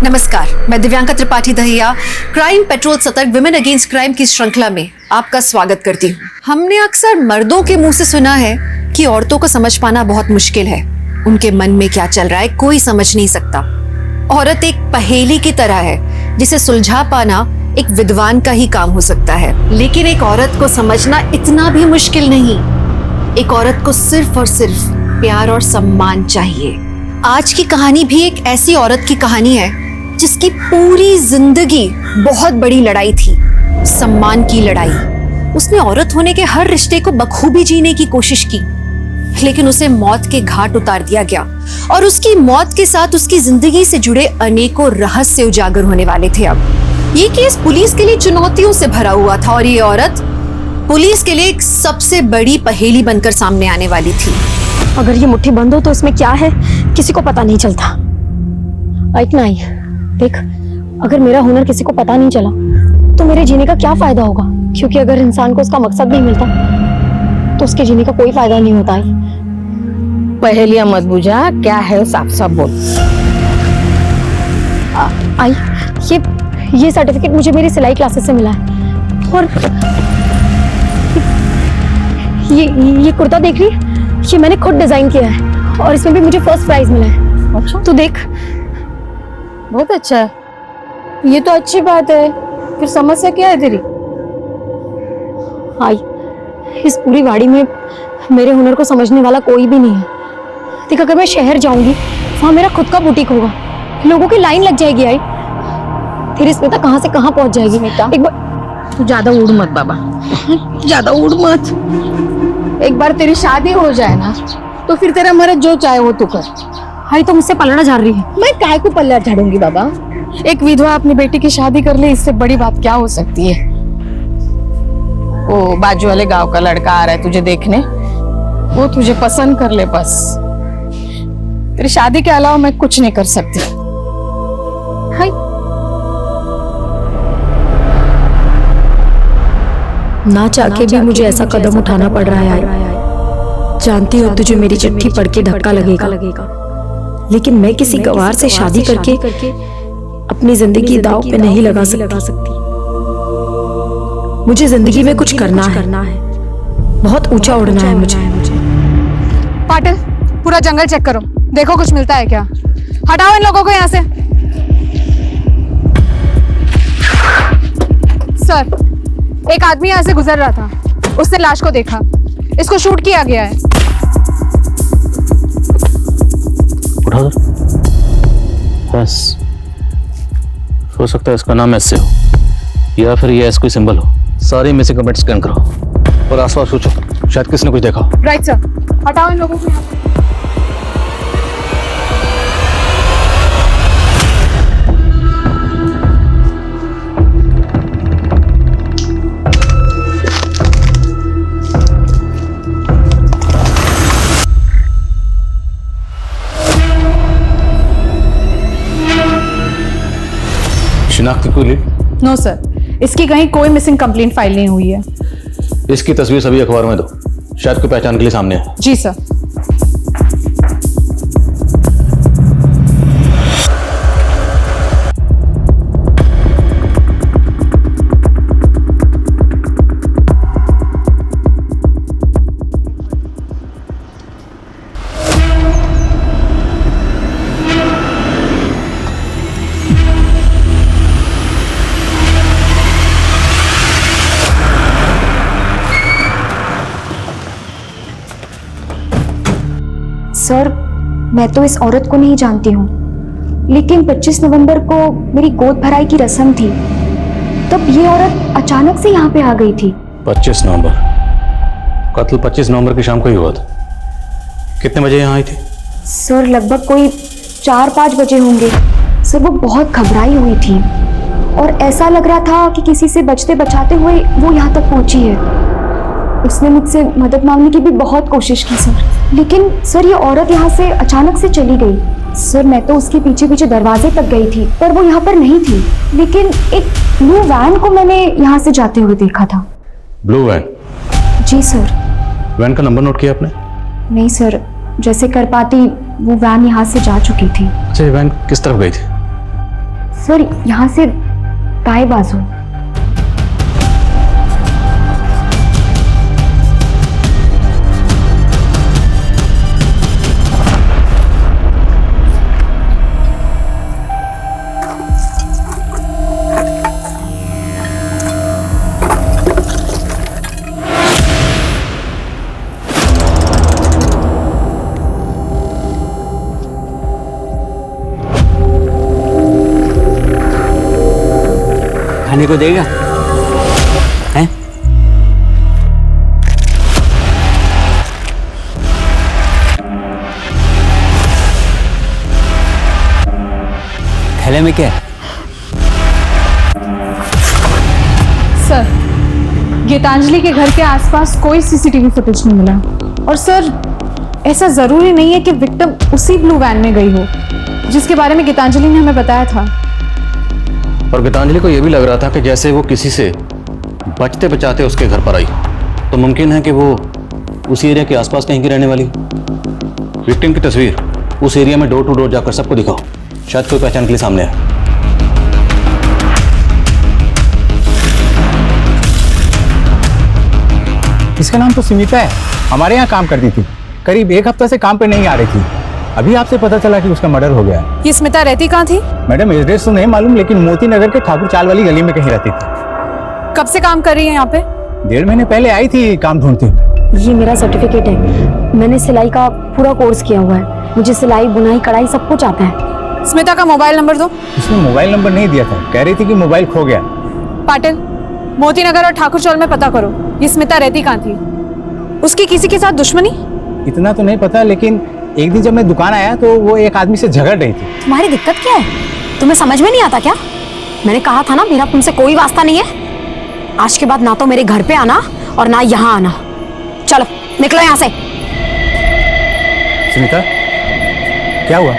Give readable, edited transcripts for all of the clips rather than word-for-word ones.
नमस्कार, मैं Divyanka Tripathi Dahiya crime petrol सतर्क विमेन अगेंस्ट क्राइम की श्रृंखला में आपका स्वागत करती हूँ। हमने अक्सर मर्दों के मुंह से सुना है कि औरतों को समझ पाना बहुत मुश्किल है, उनके मन में क्या चल रहा है कोई समझ नहीं सकता। औरत एक पहेली की तरह है जिसे सुलझा पाना एक विद्वान का ही काम हो सकता है, लेकिन एक औरत को समझना इतना भी मुश्किल नहीं। एक औरत को सिर्फ और सिर्फ प्यार और सम्मान चाहिए। आज की कहानी भी एक ऐसी औरत की कहानी है जिसकी पूरी जिंदगी बहुत बड़ी लड़ाई थी, सम्मान की लड़ाई। उसने औरत होने के हर रिश्ते को बखूबी जीने की कोशिश की, लेकिन उसे मौत के घाट उतार दिया गया और उसकी मौत के साथ उसकी जिंदगी से जुड़े अनेकों रहस्य उजागर होने वाले थे। अब ये केस पुलिस के लिए चुनौतियों से भरा हुआ था और ये औरत पुलिस के लिए एक सबसे बड़ी पहेली बनकर सामने आने वाली थी। अगर ये मुट्ठी बंद हो तो इसमें क्या है किसी को पता नहीं चलता। एक नहीं, देख, अगर मेरा हुनर किसी को पता नहीं चला तो मेरे जीने का क्या फायदा होगा, क्योंकि अगर इंसान को उसका मकसद नहीं मिलता तो उसके जीने का कोई फायदा नहीं होता है। पहेलियां मत बुझा, क्या है साफ साफ बोल। आई, ये सर्टिफिकेट मुझे मेरी सिलाई क्लासेस से मिला है और ये कुर्ता देख रही, ये मैंने खुद डिजाइन किया है और इसमें भी मुझे फर्स्ट प्राइज मिला है। अच्छा, तो देख, बहुत अच्छा है। ये तो अच्छी बात है, फिर समस्या क्या है तेरी? आई, इस पूरी वाड़ी में मेरे हुनर को समझने वाला कोई भी नहीं है। देख, अगर मैं शहर जाऊंगी वहां मेरा खुद का बुटीक होगा, लोगों की लाइन लग जाएगी। आई, फिर इसमें तो कहां से कहां पहुंच जाएगी। एक बार तू ज्यादा उड़ मत बाबा, ज्यादा उड़ मत। एक बार तेरी शादी हो जाए ना तो फिर तेरा मर्द जो चाहे वो तू कर। आई, तो मुझसे पलड़ा झाड़ रही है। मैं काय को पल्ला झाड़ूंगी बाबा। एक विधवा अपनी बेटी की शादी कर ले, इससे बड़ी बात क्या हो सकती है। वो बाजू वाले गांव का लड़का आ रहा है तुझे देखने, वो तुझे पसंद कर ले बस। तेरी शादी के अलावा मैं कुछ नहीं कर सकती। हाय, ना चाहके भी मुझे ऐसा कदम उठाना पड़ रहा है। जानती हूँ तुझे मेरी चिट्ठी पढ़ के धक्का लगेगा, लेकिन मैं किसी गवार से शादी करके अपनी जिंदगी दांव पे नहीं लगा सकती। मुझे जिंदगी में कुछ करना है, बहुत ऊंचा उड़ना है मुझे। पाटिल, पूरा जंगल चेक करो, देखो कुछ मिलता है क्या। हटाओ इन लोगों को यहाँ से। सर, एक आदमी यहाँ से गुजर रहा था, उसने लाश को देखा, इसको शूट किया गया है। उठा दो। बस हो सकता है इसका नाम ऐसे हो या फिर ये ऐसा कोई सिंबल हो। सारी मिसिंग कमेंट स्कैन करो और आसपास सोचो, शायद किसी ने कुछ देखा। राइट सर, हटाओ इन लोगों को यहाँ से। शिनाख्त कोई लीड? नो सर, इसकी कहीं कोई मिसिंग कंप्लेंट फाइल नहीं हुई है। इसकी तस्वीर सभी अखबार में दो, शायद कोई पहचान के लिए सामने है। जी सर। सर, मैं तो इस औरत को नहीं जानती हूँ, लेकिन 25 नवंबर को मेरी गोद भराई की रस्म थी, तब ये औरत अचानक से यहाँ पे आ गई थी। 25 नवंबर? कत्ल 25 नवंबर की शाम को ही हुआ था। कितने बजे यहाँ आई थी? सर, लगभग कोई 4-5 बजे होंगे। सर, वो बहुत घबराई हुई थी और ऐसा लग रहा था कि किसी से बचते बचाते हुए वो यहाँ तक पहुंची है। उसने मुझसे मदद मांगने की भी बहुत कोशिश की सर, लेकिन सर ये औरत यहाँ से अचानक से चली गई। सर, मैं तो उसके पीछे पीछे दरवाजे तक गई थी, पर वो यहाँ पर नहीं थी, लेकिन एक ब्लू वैन को मैंने यहाँ से जाते हुए देखा था। Blue van? जी सर। वैन का नंबर नोट किया आपने? नहीं सर, जैसे कर पाती वो वैन यहाँ से जा चुकी थी। अच्छा, ये वैन किस तरफ गई थी? सर यहाँ से दाएं बाजू। खाने को देगा हैं? थैले में क्या है? सर, गीतांजलि के घर के आसपास कोई सीसीटीवी फुटेज नहीं मिला। और सर, ऐसा जरूरी नहीं है कि विक्टिम उसी ब्लू वैन में गई हो जिसके बारे में गीतांजलि ने हमें बताया था। और गीतांजलि को यह भी लग रहा था कि जैसे वो किसी से बचते बचाते उसके घर पर आई, तो मुमकिन है कि वो उसी एरिया के आसपास कहीं की रहने वाली। विक्टिम की तस्वीर उस एरिया में डोर टू डोर जाकर सबको दिखाओ, शायद कोई पहचान के लिए सामने आए। इसका नाम तो स्मिता है, हमारे यहाँ काम करती थी। करीब 1 हफ्ता से काम पे नहीं आ रही थी। अभी आपसे पता चला कि उसका मर्डर हो गया है। ये स्मिता रहती कहाँ थी? मैडम एड्रेस तो नहीं मालूम, लेकिन मोती नगर के ठाकुर चाल वाली गली में कहीं रहती थी। कब से काम कर रही है यहाँ पे? 1.5 महीने पहले आई थी काम ढूंढती हुई। ये मेरा सर्टिफिकेट है। मैंने सिलाई का पूरा कोर्स किया हुआ है। मुझे सिलाई, बुनाई, कढ़ाई सब कुछ आता है। स्मिता का मोबाइल नंबर दो। उसने मोबाइल नंबर नहीं दिया था, कह रही थी कि मोबाइल खो गया। पाटिल, मोती नगर और ठाकुर चौल में पता करो, ये स्मिता रहती कहाँ थी? उसकी किसी के साथ दुश्मनी? इतना तो नहीं पता, लेकिन एक दिन जब मैं दुकान आया तो वो एक आदमी से झगड़ रही थी। तुम्हारी दिक्कत क्या है? तुम्हें समझ में नहीं आता क्या? मैंने कहा था ना, मेरा तुमसे कोई वास्ता नहीं है। आज के बाद ना तो मेरे घर पे आना और ना यहाँ आना। चलो निकलो यहाँ से। सुनीता, क्या हुआ?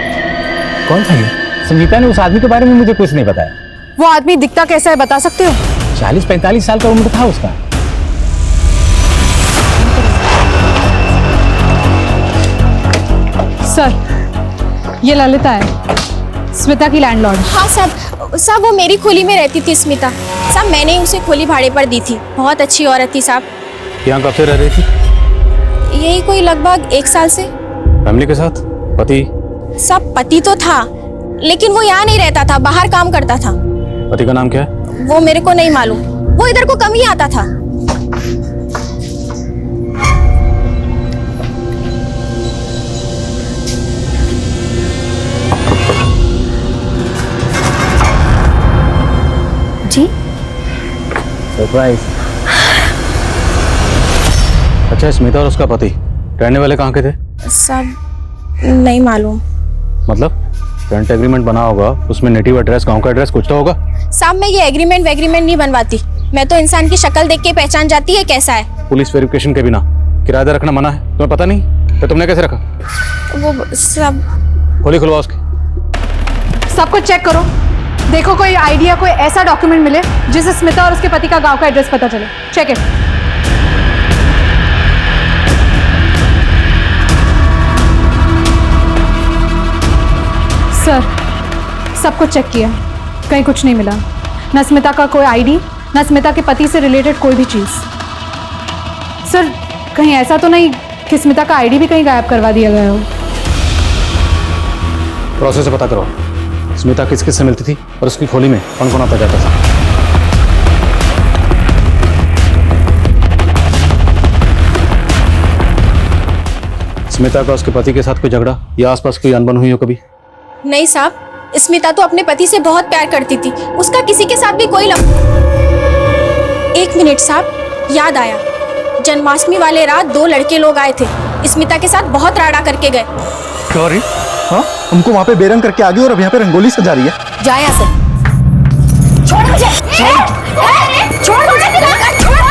कौन था ये? संगीता ने उस आदमी के बारे में मुझे कुछ नहीं बताया। वो आदमी दिखता कैसा है बता सकते हो? 40-45 साल का उम्र था उसका। सर, ये ललिता है, स्मिता की लैंडलॉर्ड। हाँ साहब, वो मेरी खोली में रहती थी स्मिता। साहब मैंने उसे खोली भाड़े पर दी थी। बहुत अच्छी औरत थी साहब। यहाँ कब से रह रही थी? यही कोई लगभग 1 साल से। फैमिली के साथ? पति? साहब पति तो था, लेकिन वो यहाँ नहीं रहता था, बाहर काम करता था। पति का नाम क्या है? वो मेरे को नहीं मालूम, वो इधर को कम ही आता था। जी? सरप्राइज। अच्छा, स्मिता और उसका पति रहने वाले कहाँ के थे? साहब नहीं मालूम। मतलब रेंट एग्रीमेंट बना होगा, उसमें नेटिव एड्रेस, गांव का एड्रेस कुछ तो होगा। साहब मैं ये एग्रीमेंट वेग्रीमेंट नहीं बनवाती। मैं तो इंसान की शक्ल देख के पहचान जाती है कैसा है। पुलिस वेरिफिकेशन के बिना किराएदार रखना मना है, तुम्हें पता नहीं? तो तुमने कैसे रखा? वो सब खोली खुलवा उसकी। सब कुछ चेक करो, देखो कोई आइडिया, कोई ऐसा डॉक्यूमेंट मिले जिससे स्मिता और उसके पति का गांव का एड्रेस पता चले। Check it. सर, सब कुछ चेक किया, कहीं कुछ नहीं मिला। न स्मिता का कोई आईडी, न स्मिता के पति से रिलेटेड कोई भी चीज। सर, कहीं ऐसा तो नहीं कि स्मिता का आईडी भी कहीं गायब करवा दिया गया हो? प्रोसेस से पता करो स्मिता किस किस से मिलती थी और उसकी खोली में कौन कौन आता जाता था। स्मिता का उसके पति के साथ कोई झगड़ा या आसपास कोई अनबन हुई हो कभी? नहीं साहब, स्मिता तो अपने पति से बहुत प्यार करती थी। उसका किसी के साथ भी कोई एक मिनट साहब, याद आया। जन्माष्टमी वाले रात 2 लड़के लोग आए थे, स्मिता के साथ बहुत राड़ा करके गए। क्या रे? हाँ, हमको वहाँ पे बेरंग करके आ गई और अब यहाँ पे रंगोली सजा रही है। जा यहाँ से। छोड़ मुझे। छोड़ मुझे। छोड़।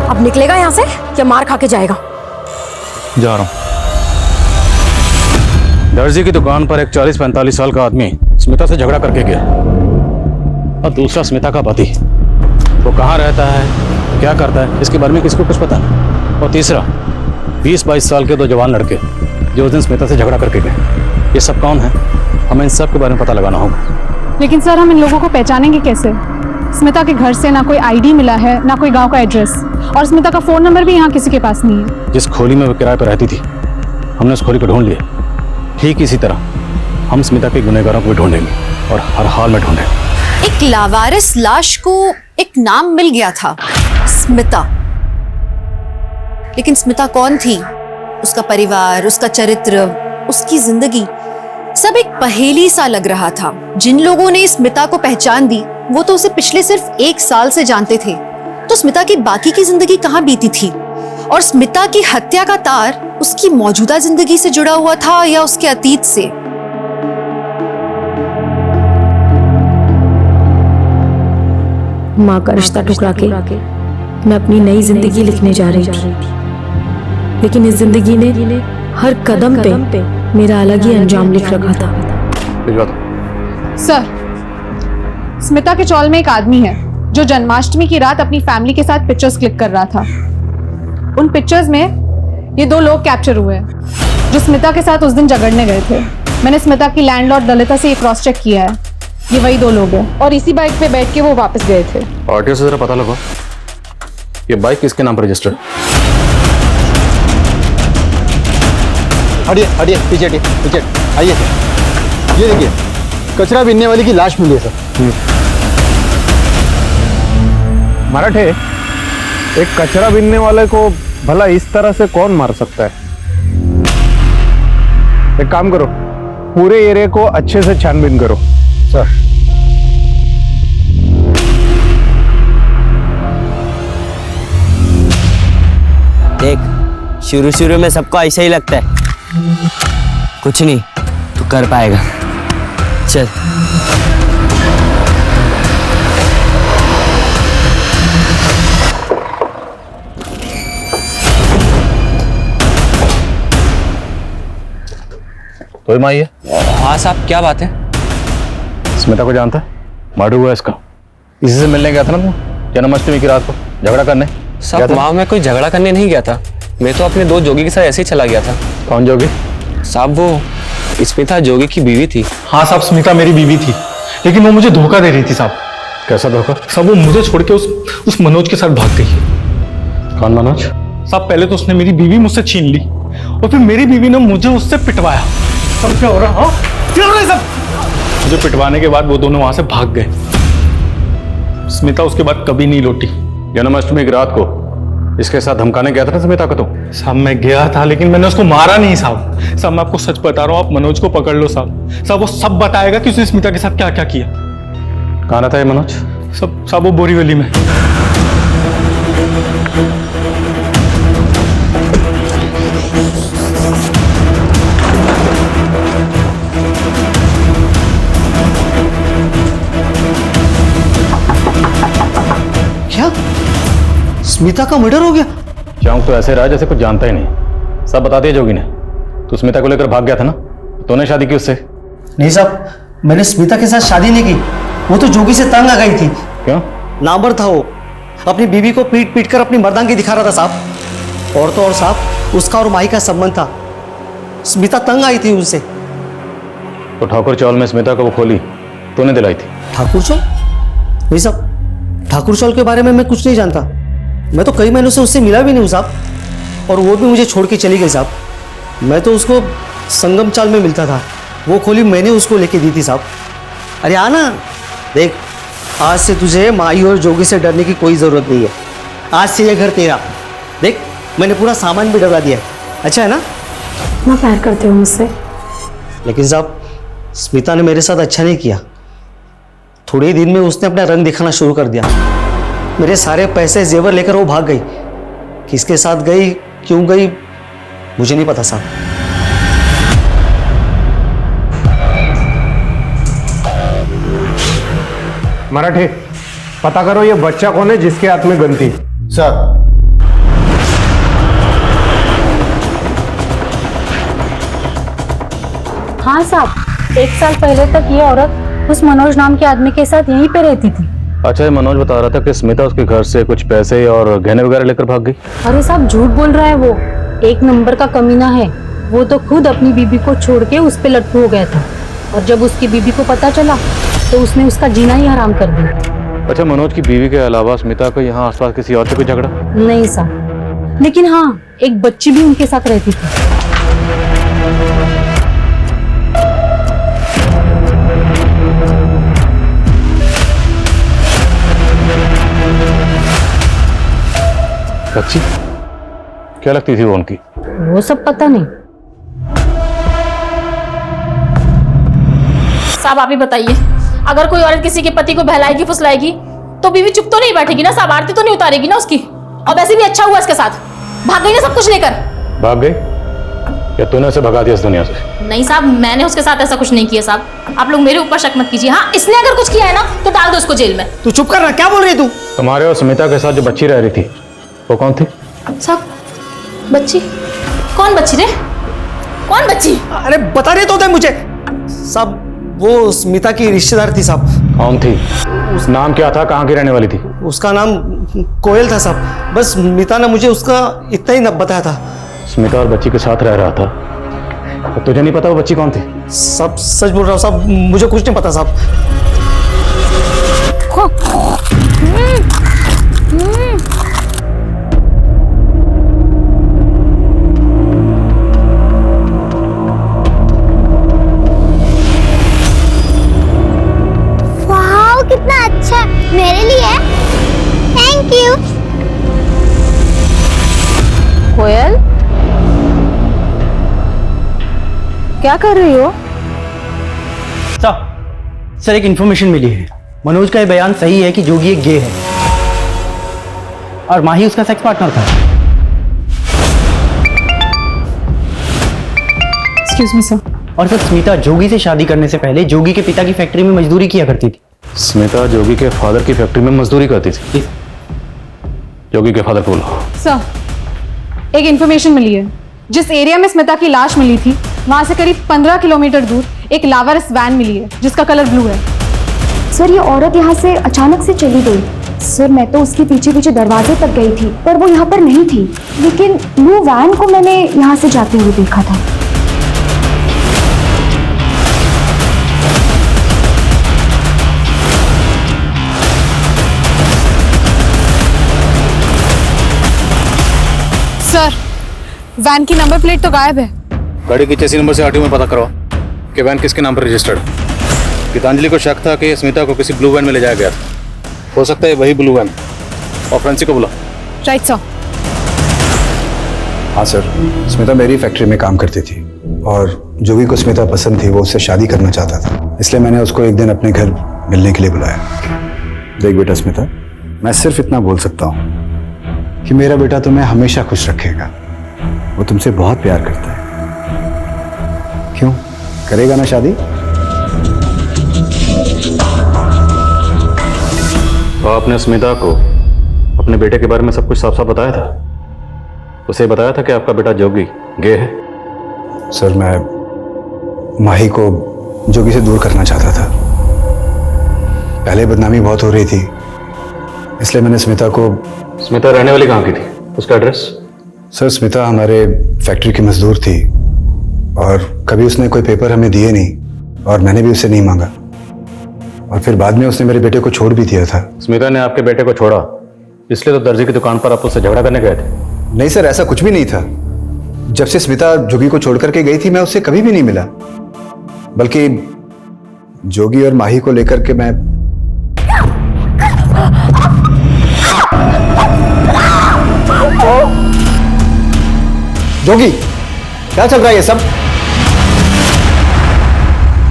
अब निकलेगा यहाँ से या मार खा के जाएगा? जा रहा हूं। दर्जी की दुकान पर एक 40-45 साल का आदमी स्मिता से झगड़ा करके गया, और दूसरा स्मिता का पति। वो कहाँ रहता है, क्या करता है, इसके बारे में किसी को कुछ पता नहीं। और तीसरा 20-22 साल के 2 जवान लड़के जो उस दिन स्मिता से झगड़ा करके गए। ये सब कौन है, हमें इन सब के बारे में पता लगाना होगा। लेकिन सर हम इन लोगों को पहचानेंगे कैसे? स्मिता के घर से ना कोई आईडी मिला है, ना कोई गांव का एड्रेस, और स्मिता का फोन नंबर भी यहाँ किसी के पास नहीं है। जिस खोली में वो किराए पर रहती थी, हमने उस खोली को ढूंढ लिया। ठीक इसी तरह हम स्मिता के गुनहगारों को भी ढूंढेंगे और हर हाल में ढूंढेंगे। एक लावारिस लाश को एक नाम मिल गया था, स्मिता। लेकिन स्मिता कौन थी? उसका परिवार, उसका चरित्र, उसकी जिंदगी सब एक पहेली सा लग रहा था। जिन लोगों ने स्मिता को पहचान दी वो तो उसे पिछले सिर्फ 1 साल से जानते थे। तो स्मिता की बाकी की जिंदगी कहाँ बीती थी? और स्मिता की हत्या का तार उसकी मौजूदा जिंदगी से जुड़ा हुआ था या उसके अतीत से? माँ का रिश्ता ठुकरा के मैं अपनी नई जिंदगी लिखने जा रही थी, लेकिन इस जिंदगी ने हर कदम पे मेरा अलग ही अंजाम लिख रखा था। भिजवा दो। सर, स्मिता के चौल में एक आदमी है जो जन्माष्टमी की रात अपनी फैमिली के साथ पिक्चर्स क्लिक कर रहा था। उन पिक्चर्स में ये 2 लोग कैप्चर हुए हैं जो स्मिता के साथ उस दिन झगड़ने गए थे। मैंने स्मिता की लैंडलॉर्ड ललिता से ये क्रॉस चेक किया है, ये वही 2 लोग हैं और इसी बाइक पे बैठ के वो वापस गए थे। आरटीओ से जरा पता लगाओ ये बाइक किसके नाम पर रजिस्टर्ड। हटिए हटिए, पीछे हटिए, पीछे आइए सर। ये देखिए, कचरा बीनने वाली की लाश मिली है सर। मराठे, एक कचरा बीनने वाले को भला इस तरह से कौन मार सकता है? एक काम करो, पूरे एरिया को अच्छे से छानबीन करो। सर देख, शुरू शुरू में सबको ऐसा ही लगता है, कुछ नहीं तू कर पाएगा। चल। तो माई है? हाँ साहब, क्या बात है? स्मिता को जानता है? मर्डर हुआ इसका। इसी से मिलने गया था ना तू जन्माष्टमी की रात को झगड़ा करने? साहब माँ, मैं कोई झगड़ा करने नहीं गया था, मैं तो अपने 2 जोगी के साथ ऐसे ही चला गया था। कौन जोगी? साहब वो स्मिता जोगी की बीवी थी। हाँ साहब, स्मिता मेरी बीवी थी, लेकिन वो मुझे धोखा दे रही थी साहब। कैसा धोखा? साहब वो मुझे छोड़ के उस मनोज के साथ भाग गई। कौन मनोज? साहब पहले तो उसने मेरी बीवी मुझसे छीन ली और फिर मेरी बीवी ने मुझे उससे पिटवाया। सब क्या हो रहा है? हाँ? क्या हो रहा है सब? मुझे पिटवाने के बाद वो दोनों वहां से भाग गए। स्मिता उसके बाद कभी नहीं लौटी। जन्माष्टमी की रात को इसके साथ धमकाने गया था ना स्मिता को? तो साहब मैं गया था, लेकिन मैंने उसको मारा नहीं साहब। साहब मैं आपको सच बता रहा हूँ, आप मनोज को पकड़ लो साहब। साहब वो सब बताएगा कि उसने स्मिता के साथ क्या क्या किया। कहाँ रहता है मनोज? साहब वो बोरीवली में। क्या स्मिता का मर्डर हो गया? चौंक तो ऐसे रहा जैसे कुछ जानता ही नहीं। सब बता दिया जोगी ने। तू स्मिता को लेकर भाग गया था ना? तूने शादी की उससे? नहीं साहब, मैंने स्मिता के साथ शादी नहीं की, वो तो जोगी से तंग आ गई थी। क्यों? नामर्द था वो, अपनी बीवी को पीट पीट कर अपनी मर्दांगी दिखा रहा था साहब। और तो और साहब, उसका और माही का संबंध था, स्मिता तंग आई थी उनसे। तो ठाकुर चौल में स्मिता को वो खोली तूने दिलाई थी? ठाकुर चौल? नहीं साहब, ठाकुर चौल के बारे में मैं कुछ नहीं जानता। मैं तो कई महीनों से उससे मिला भी नहीं हूँ साहब, और वो भी मुझे छोड़ के चली गई साहब। मैं तो उसको संगम चाल में मिलता था, वो खोली मैंने उसको लेके दी थी साहब। अरे आना देख, आज से तुझे माई और जोगी से डरने की कोई ज़रूरत नहीं है। आज से ये घर तेरा। देख, मैंने पूरा सामान भी डरा दिया है। अच्छा है ना? इतना प्यार करते हो मुझसे? लेकिन साहब, स्मिता ने मेरे साथ अच्छा नहीं किया। थोड़े ही दिन में उसने अपना रंग दिखाना शुरू कर दिया। मेरे सारे पैसे जेवर लेकर वो भाग गई। किसके साथ गई, क्यों गई, मुझे नहीं पता साहब। मराठे, पता करो ये बच्चा कौन है जिसके हाथ में गन थी। सर हाँ साहब, 1 साल पहले तक ये औरत उस मनोज नाम के आदमी के साथ यहीं पे रहती थी। अच्छा, ये मनोज बता रहा था कि स्मिता उसके घर से कुछ पैसे और गहने वगैरह लेकर भाग गई। अरे साहब झूठ बोल रहा है वो, 1 नंबर का कमीना है। वो तो खुद अपनी बीबी को छोड़ के उस पे लट्टू हो गया था, और जब उसकी बीबी को पता चला तो उसने उसका जीना ही हराम कर दिया। अच्छा, मनोज की बीवी के अलावा स्मिता को यहाँ आसपास किसी और से कोई झगड़ा? नहीं साहब, लेकिन हाँ, एक बच्ची भी उनके साथ रहती थी। बच्ची? क्या लगती थी वो उनकी? वो सब पता नहीं। साहब आप ही बताइए, अगर कोई औरत किसी के पति को बहलाएगी फुसलाएगी तो बीवी चुप तो नहीं बैठेगी ना साहब, आरती तो नहीं उतारेगी ना उसकी। और वैसे भी अच्छा हुआ इसके साथ, भाग गई ना सब कुछ लेकर। भाग गई या तूने उसे भगा दिया इस दुनिया से? नहीं साहब, मैंने उसके साथ ऐसा कुछ नहीं किया साहब, आप लोग मेरे ऊपर शक मत कीजिए। हाँ, इसने अगर कुछ किया है ना तो डाल दो उसको जेल में। तू चुप कर रहा, क्या बोल रही है तू? तुम्हारे और स्मिता के साथ जो बच्ची रह रही थी वो कौन थी? साहब बच्ची? कौन बच्ची रे? कौन बच्ची? अरे बता रहे तो थे मुझे साहब, वो स्मिता की रिश्तेदार थी साहब। कौन थी? नाम क्या था? कहाँ की रहने वाली थी? उसका नाम कोयल था साहब। बस स्मिता ने मुझे उसका इतना ही बताया था। स्मिता और बच्ची के साथ रह रहा था, तो तुझे नहीं पता वो बच्ची कौन थी? सब सच बोल रहा हूँ साहब, मुझे कुछ नहीं पता साहब। वाह कितना अच्छा, मेरे लिए। Thank you. कोयल, क्या कर रही हो? सर एक इन्फॉर्मेशन मिली है। मनोज का ये बयान सही है कि जोगी एक गे है और माही उसका सेक्स पार्टनर था। Excuse me sir. और सर स्मिता जोगी से शादी करने से पहले जोगी के पिता की फैक्ट्री में मजदूरी किया करती थी। स्मिता जोगी के फादर की फैक्ट्री में मजदूरी करती थी? जोगी के फादर को बोलो। सर, एक इन्फॉर्मेशन मिली है। जिस एरिया में स्मिता की लाश मिली थी वहां से करीब 15 किलोमीटर दूर एक लावारिस वैन मिली है जिसका कलर ब्लू है। सर ये औरत यहाँ से अचानक से चली गई। सर मैं तो उसके पीछे पीछे दरवाजे तक गई थी पर वो यहाँ पर नहीं थी, लेकिन ब्लू वैन को मैंने यहाँ से जाते हुए देखा था। सर, वैन की नंबर प्लेट तो गायब है। गाड़ी की चेसी नंबर से आरटीओ में पता करो कि वैन किसके नाम पर रजिस्टर्ड है। गीतांजलि को शक था कि स्मिता को किसी ब्लू वैन में ले जाया गया था। हो सकता है वही ब्लू वैन। और फ्रेंसिक को बुला। Right sir. हाँ सर, स्मिता मेरी फैक्ट्री में काम करती थी और जोगी को स्मिता पसंद थी, वो उससे शादी करना चाहता था, इसलिए मैंने उसको एक दिन अपने घर मिलने के लिए बुलाया। देख बेटा स्मिता, मैं सिर्फ इतना बोल सकता हूँ कि मेरा बेटा तुम्हें हमेशा खुश रखेगा। वो तुमसे बहुत प्यार करता है। क्यों, करेगा ना शादी? तो आपने स्मिता को अपने बेटे के बारे में सब कुछ साफ साफ बताया था? उसे बताया था कि आपका बेटा जोगी गे है? सर मैं माही को जोगी से दूर करना चाहता था। पहले बदनामी बहुत हो रही थी, इसलिए मैंने स्मिता को। स्मिता रहने वाली कहाँ की थी? उसका एड्रेस? सर स्मिता हमारे फैक्ट्री की मजदूर थी और कभी उसने कोई पेपर हमें दिए नहीं और मैंने भी उससे नहीं मांगा, और फिर बाद में उसने मेरे बेटे को छोड़ भी दिया था। स्मिता ने आपके बेटे को छोड़ा इसलिए तो दर्जी की दुकान पर आप उससे झगड़ा करने गए थे? नहीं सर, ऐसा कुछ भी नहीं था। जब से स्मिता जोगी को छोड़ करके गई थी मैं उससे कभी भी नहीं मिला, बल्कि जोगी और माही को लेकर के मैं। जोगी क्या चल रहा है ये सब?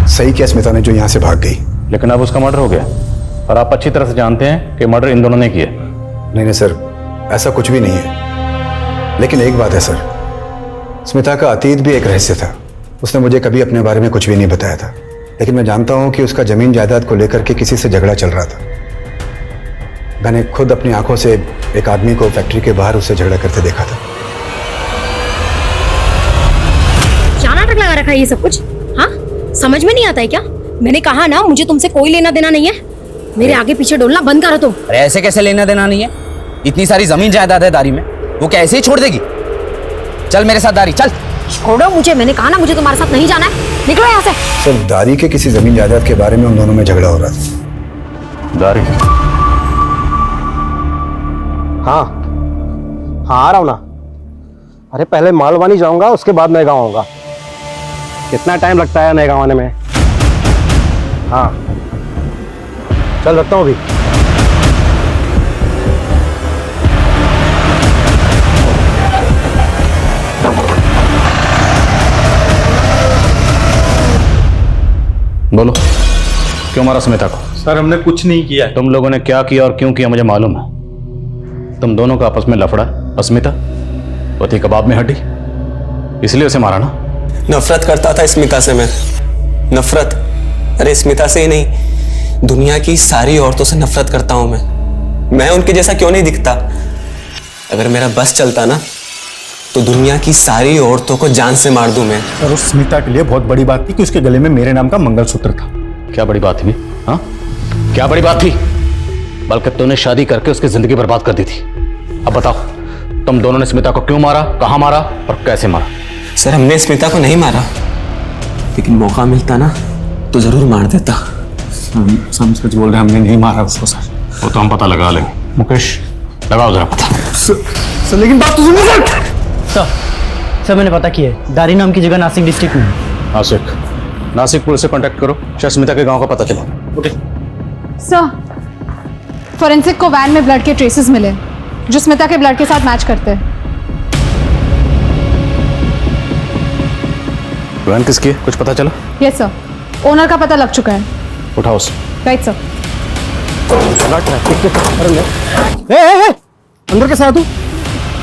सही किया स्मिता ने जो यहां से भाग गई। लेकिन अब उसका मर्डर हो गया और आप अच्छी तरह से जानते हैं कि मर्डर इन दोनों ने किया। नहीं सर, ऐसा कुछ भी नहीं है। लेकिन एक बात है सर, स्मिता का अतीत भी एक रहस्य था। उसने मुझे कभी अपने बारे में कुछ भी नहीं बताया था, लेकिन मैं जानता हूं कि उसका जमीन जायदाद को लेकर के किसी से झगड़ा चल रहा था। मैंने खुद अपनी आंखों से एक आदमी को फैक्ट्री के बाहर उससे झगड़ा करते देखा था। क्या नाटक लगा रखा है ये सब कुछ? हाँ, समझ में नहीं आता है क्या? मैंने कहा ना मुझे तुमसे कोई लेना देना नहीं है। मेरे आगे पीछे डोलना बंद करो तुम। अरे ऐसे कैसे लेना देना नहीं है? इतनी सारी जमीन जायदाद है दारी में, वो क्या ऐसे ही छोड़ देगी? चल मेरे साथ दारी, चल। छोड़ो मुझे, मैंने कहा ना मुझे तुम्हारे साथ नहीं जाना है, निकलो यहाँ से। सर दारी के किसी जमीन जायदाद के बारे में उन दोनों में झगड़ा हो रहा था। दारी? हाँ हाँ आ रहा हूँ ना। अरे पहले मालवानी जाऊंगा, उसके बाद नए गाँव आऊंगा। कितना टाइम लगता है नए गाँव आने में? हाँ चल रखता हूँ अभी। बोलो, क्यों मारा स्मिता को? सर हमने कुछ नहीं किया है। तुम लोगों ने क्या किया और क्यों किया मुझे मालूम है। तुम दोनों का आपस में लफड़ा। अस्मिता पति कबाब में हड्डी, इसलिए उसे मारा ना? नफरत करता था स्मिता से मैं, नफरत। अरे स्मिता से ही नहीं, दुनिया की सारी औरतों से नफरत करता हूं मैं उनके जैसा क्यों नहीं दिखता? अगर मेरा बस चलता ना तो दुनिया की सारी औरतों को जान से मार दूं मैं। और उस स्मिता के लिए बहुत बड़ी बात थी कि उसके गले में मेरे नाम का मंगलसूत्र था। क्या बड़ी बात थी? हाँ क्या बड़ी बात थी? बल्कि तूने शादी करके उसकी जिंदगी बर्बाद कर दी थी। अब बताओ, तुम दोनों ने स्मिता को क्यों मारा, कहां मारा और कैसे मारा? सर हमने स्मिता को नहीं मारा, लेकिन मौका मिलता ना तो जरूर मार देता। हम सच बोल रहे हैं, हमने नहीं मारा उसको सर। वो तो हम पता लगा लेंगे। मुकेश लगाओ जरा पता। सर लेकिन बात तो सुनिए सर। सर मैंने पता किया है, दारी नाम की जगह नासिक डिस्ट्रिक्ट में है। नासिक पुलिस से कांटेक्ट करो, शायद स्मिता के गांव का पता चला। ओके सर, फोरेंसिक को वैन में ब्लड के ट्रेसेस मिले जो स्मिता के ब्लड के साथ मैच करते हैं। वैन किसकी है, कुछ पता चला? यस सर, ओनर का पता लग चुका है। उठाओ उसे। Right sir. अंदर कैसे आया तू?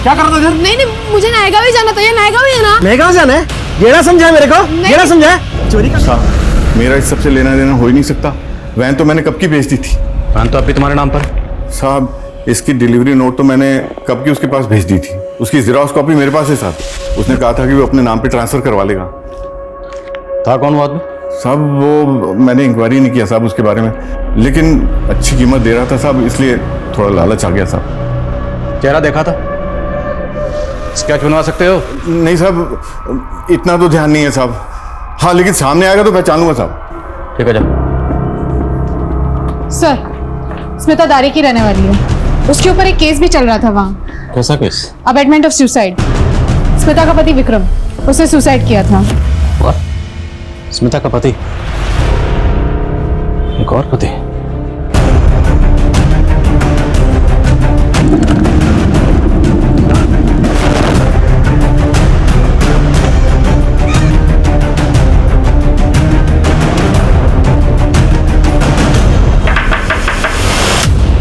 क्या कर रहा था? नहीं मुझे नायगांव ही जाना था। ये नायगांव ही है ना? नएगांव जाना है? गेड़ा समझा मेरे को? गेड़ा समझा? चोरी का साहब मेरा इस सबसे लेना देना हो ही नहीं सकता। वैन तो मैंने कब की भेज दी थी। वैन तो अभी तुम्हारे नाम पर। साहब इसकी डिलीवरी नोट तो मैंने कब की उसके पास भेज दी थी। उसकी ज़ेरॉक्स कॉपी मेरे पास है साहब। उसने कहा था कि वो अपने नाम पे ट्रांसफर करवा लेगा। था कौन वो आदमी? साहब वो मैंने इंक्वायरी नहीं किया साहब उसके बारे में, लेकिन अच्छी कीमत दे रहा था साहब, इसलिए थोड़ा लालच आ गया साहब। चेहरा देखा था? स्केच बनवा सकते हो? नहीं साहब इतना तो ध्यान नहीं है साहब। हाँ लेकिन सामने आएगा तो पहचान लूंगा साहब। ठीक है जा। सर स्मिता दारी की रहने वाली है, उसके ऊपर एक केस भी चल रहा था वहाँ। कैसा case? Abetment of suicide. Smita का पति विक्रम, उसने सुसाइड किया था। स्मिता का पति? एक और पति?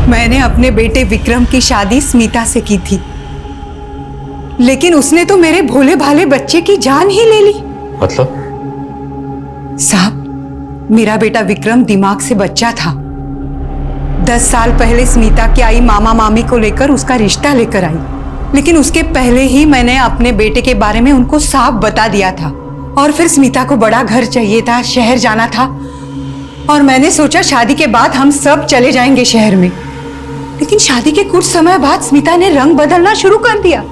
मैंने अपने बेटे विक्रम की शादी स्मिता से की थी, लेकिन उसने तो मेरे भोले भाले बच्चे की जान ही ले ली। मतलब? साहब मेरा बेटा विक्रम दिमाग से बच्चा था। 10 साल पहले स्मिता की आई मामा मामी को लेकर उसका रिश्ता लेकर आई, लेकिन उसके पहले ही मैंने अपने बेटे के बारे में उनको साफ बता दिया था। और फिर स्मिता को बड़ा घर चाहिए था, शहर जाना था, और मैंने सोचा शादी के बाद हम सब चले जाएंगे शहर में। लेकिन शादी के कुछ समय बाद स्मिता ने रंग बदलना शुरू कर दिया।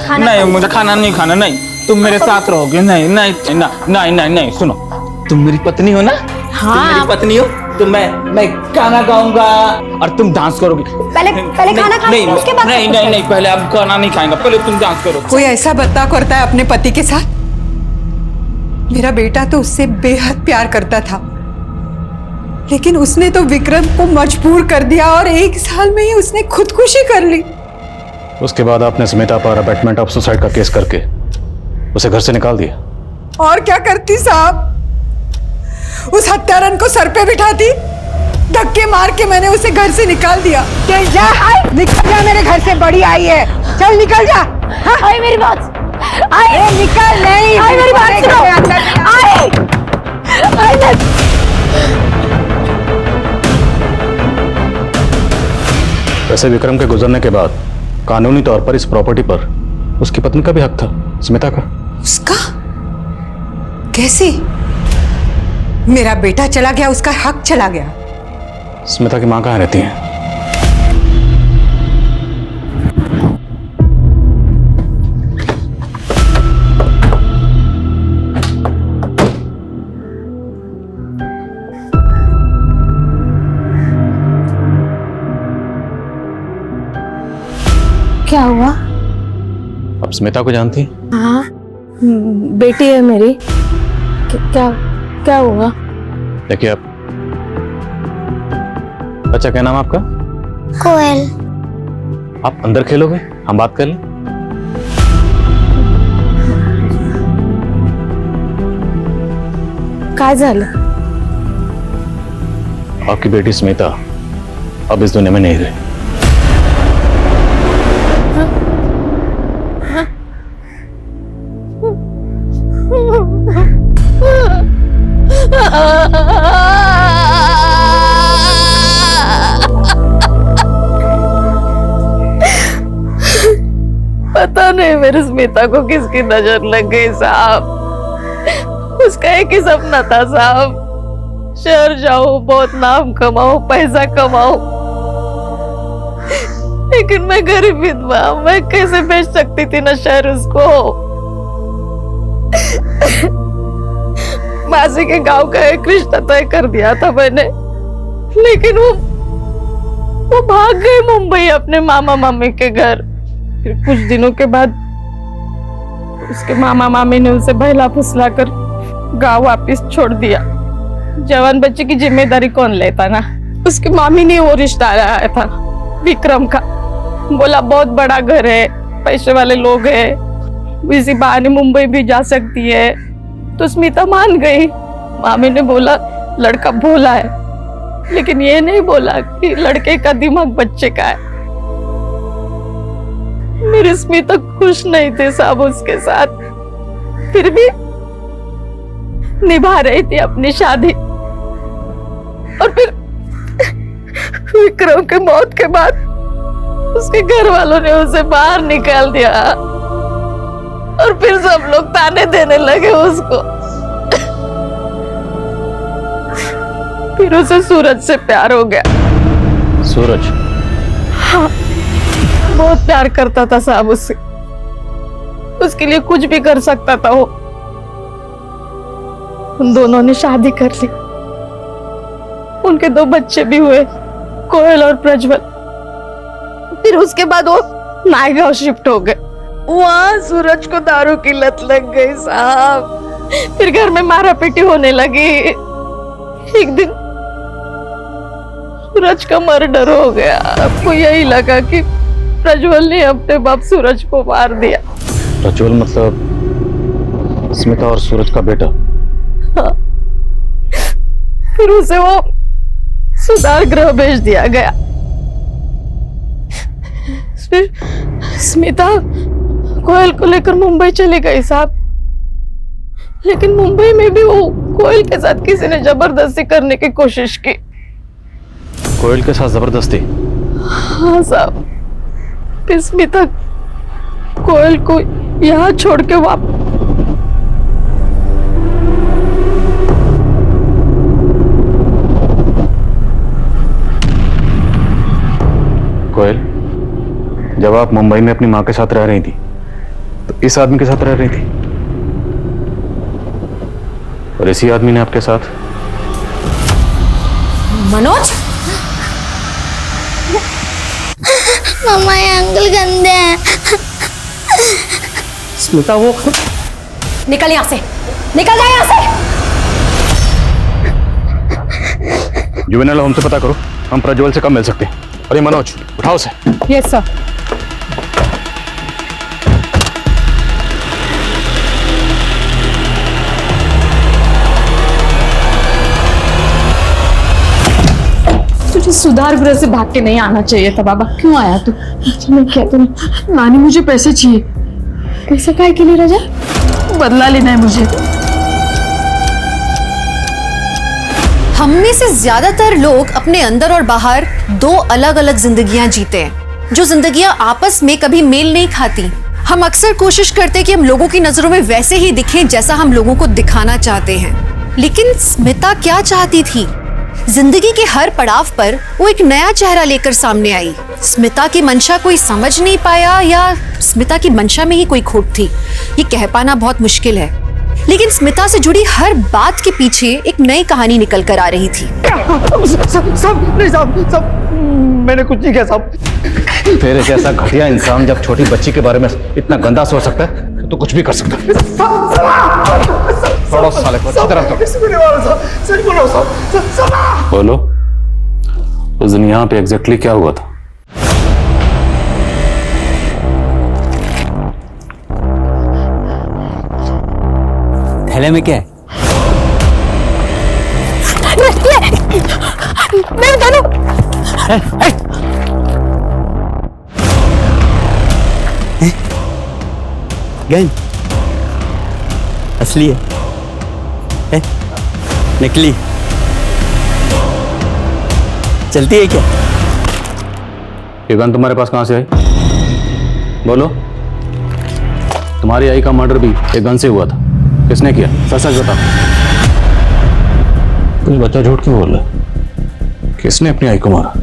नहीं मुझे खाना नहीं खाना, नहीं तुम मेरे साथ रहोगे। नहीं नहीं नहीं नहीं नहीं सुनो, तुम मेरी पत्नी हो ना? हाँ। तुम मेरी पत्नी हो तो मैं गाना गाऊंगा और तुम डांस करोगी। पहले खाना खाओ, उसके बाद नहीं नहीं नहीं पहले आप खाना नहीं खाएंगे, पहले तुम डांस करो। कोई ऐसा बर्ताव करता है अपने पति के साथ? मेरा बेटा तो उससे बेहद प्यार करता था, लेकिन उसने तो विक्रम को मजबूर कर दिया और 1 साल में ही उसने खुदकुशी कर ली। उसके बाद आपने स्मिता पर अबैटमेंट ऑफ सुसाइड का केस करके उसे घर से निकाल दिया। और क्या करती साहब, उस हत्यारन को सर पे बिठाती, धक्के मार के मैंने उसे घर से निकाल दिया। चल जा, निकल जा मेरे घर से, बड़ी आई है, चल निकल जा। हाँ? आई मेरी बात, आई निकल। नहीं आई मेरी बात सुनो, आई वैसे विक्रम के गुजरने के बाद कानूनी तौर पर इस प्रॉपर्टी पर उसकी पत्नी का भी हक था, स्मिता का। उसका? कैसे? मेरा बेटा चला गया, उसका हक चला गया। स्मिता की मां कहाँ रहती है? हुआ? अब स्मिता को जानती? हाँ, बेटी है मेरी। क्या क्या हुआ? देखिए आप, बच्चा क्या नाम है आपका? कोयल। आप अंदर खेलोगे, हम बात कर लें? काय झालं? आपकी बेटी स्मिता अब इस दुनिया में नहीं रही। पता नहीं मेरी स्मिता को किसकी नजर लग गई साहब। उसका एक ही सपना था साहब, शहर जाऊं, बहुत नाम कमाऊं, पैसा कमाऊं। लेकिन मैं गरीब विधवा, मैं कैसे बेच सकती थी ना शहर उसको। मासी के गांव का एक रिश्ता तय कर दिया था मैंने, लेकिन वो भाग गए मुंबई अपने मामा मामी के घर। फिर कुछ दिनों के बाद उसके मामा मामी ने उसे बहला फुसला कर गांव वापस छोड़ दिया। जवान बच्चे की जिम्मेदारी कौन लेता ना। उसकी मामी ने वो रिश्ता लाया था विक्रम का। बोला बहुत बड़ा घर है, पैसे वाले लोग हैं, इसी बहाने मुंबई भी जा सकती है। तो स्मिता मान गई। मामी ने बोला लड़का भोला है, लेकिन ये नहीं बोला कि लड़के का दिमाग बच्चे का है। मेरी स्मिता खुश नहीं थी साहब उसके साथ, फिर भी निभा रही थी अपनी शादी। और फिर विक्रम के मौत के बाद उसके घर वालों ने उसे बाहर निकाल दिया और फिर सब लोग ताने देने लगे उसको। फिर उसे सूरज से प्यार हो गया। सूरज? हाँ, बहुत प्यार करता था साहब उससे। उसके लिए कुछ भी कर सकता था वो। उन दोनों ने शादी कर ली। उनके 2 बच्चे भी हुए, कोयल और प्रज्वल। फिर उसके बाद वो नायगांव शिफ्ट हो गए। वहां सूरज को दारू की लत लग गई साहब। फिर घर में मारा पीटी होने लगी। एक दिन सूरज का मर्डर हो गया। आपको यही लगा कि प्रज्वल ने अपने बाप सूरज को मार दिया। प्रज्वल मतलब स्मिता और सूरज का बेटा? हाँ। फिर उसे वो सुधार गृह भेज दिया गया। फिर स्मिता कोयल को लेकर मुंबई चली गई साहब। लेकिन मुंबई में भी वो कोयल के साथ किसी ने जबरदस्ती करने की कोशिश की। कोयल के साथ जबरदस्ती? हाँ साहब। फिर स्मिता कोयल को यहाँ छोड़ के कोयल, जब आप मुंबई में अपनी माँ के साथ रह रही थी तो इस आदमी के साथ रह रही थी, और इसी आदमी ने आपके साथ? मनोज? मम्मा ये अंकल गंदे हैं। स्मिता वो निकल यहाँ से, निकल जाए यहाँ से। जुवेनाइल होम से पता करो, हम प्रज्वल से कब मिल सकते हैं। और ये मनोज, उठाओ उसे। Yes sir. तुझे सुधार गृह से भाग के नहीं आना चाहिए था बाबा। क्यों आया तू? मैं क्या तुम नानी, मुझे पैसे चाहिए। पैसा काय के लिए राजा? बदला लेना है मुझे। हम में से ज्यादातर लोग अपने अंदर और बाहर 2 अलग अलग जिंदगियां जीते हैं, जो जिंदगियां आपस में कभी मेल नहीं खाती। हम अक्सर कोशिश करते हैं कि हम लोगों की नजरों में वैसे ही दिखें जैसा हम लोगों को दिखाना चाहते हैं। लेकिन स्मिता क्या चाहती थी? जिंदगी के हर पड़ाव पर वो एक नया चेहरा लेकर सामने आई। स्मिता की मंशा कोई समझ नहीं पाया, या स्मिता की मंशा में ही कोई खोट थी, ये कह पाना बहुत मुश्किल है। लेकिन स्मिता से जुड़ी हर बात के पीछे एक नई कहानी निकल कर आ रही थी। सब मैंने कुछ नहीं किया साहब। तेरे जैसा घटिया इंसान जब छोटी बच्ची के बारे में इतना गंदा सोच सकता है तो कुछ भी कर सकता है। छोड़ो साले को, अच्छी तरह बोलो, उस दिन यहाँ पे एग्जैक्टली क्या हुआ था? थैले में क्या है? गन असली है? नकली? चलती है क्या? ये गन तुम्हारे पास कहां से आई? बोलो। तुम्हारी आई का मर्डर भी एक गन से हुआ था। किसने किया? सच सच बताओ। कुछ बच्चा झूठ क्यों बोल रहा है? किसने अपनी आई को मारा?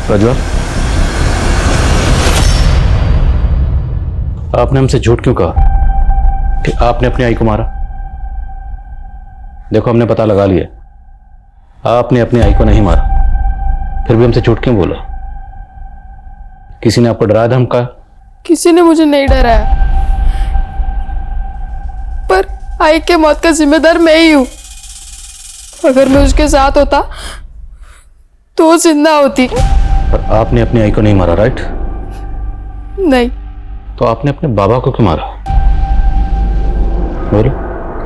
प्रज्वल, आपने हमसे झूठ क्यों कहा कि आपने अपनी आई को मारा? देखो, हमने पता लगा लिया आपने अपनी आई को नहीं मारा, फिर भी हमसे झूठ क्यों बोला? किसी ने आपको डराया, धमकाया? किसी ने मुझे नहीं डराया, पर आई के मौत का जिम्मेदार मैं ही हूं। अगर मैं उसके साथ होता तो वो जिंदा होती। पर आपने अपनी आई को नहीं मारा, राइट? नहीं। तो आपने अपने बाबा को क्यों मारा? बोलो,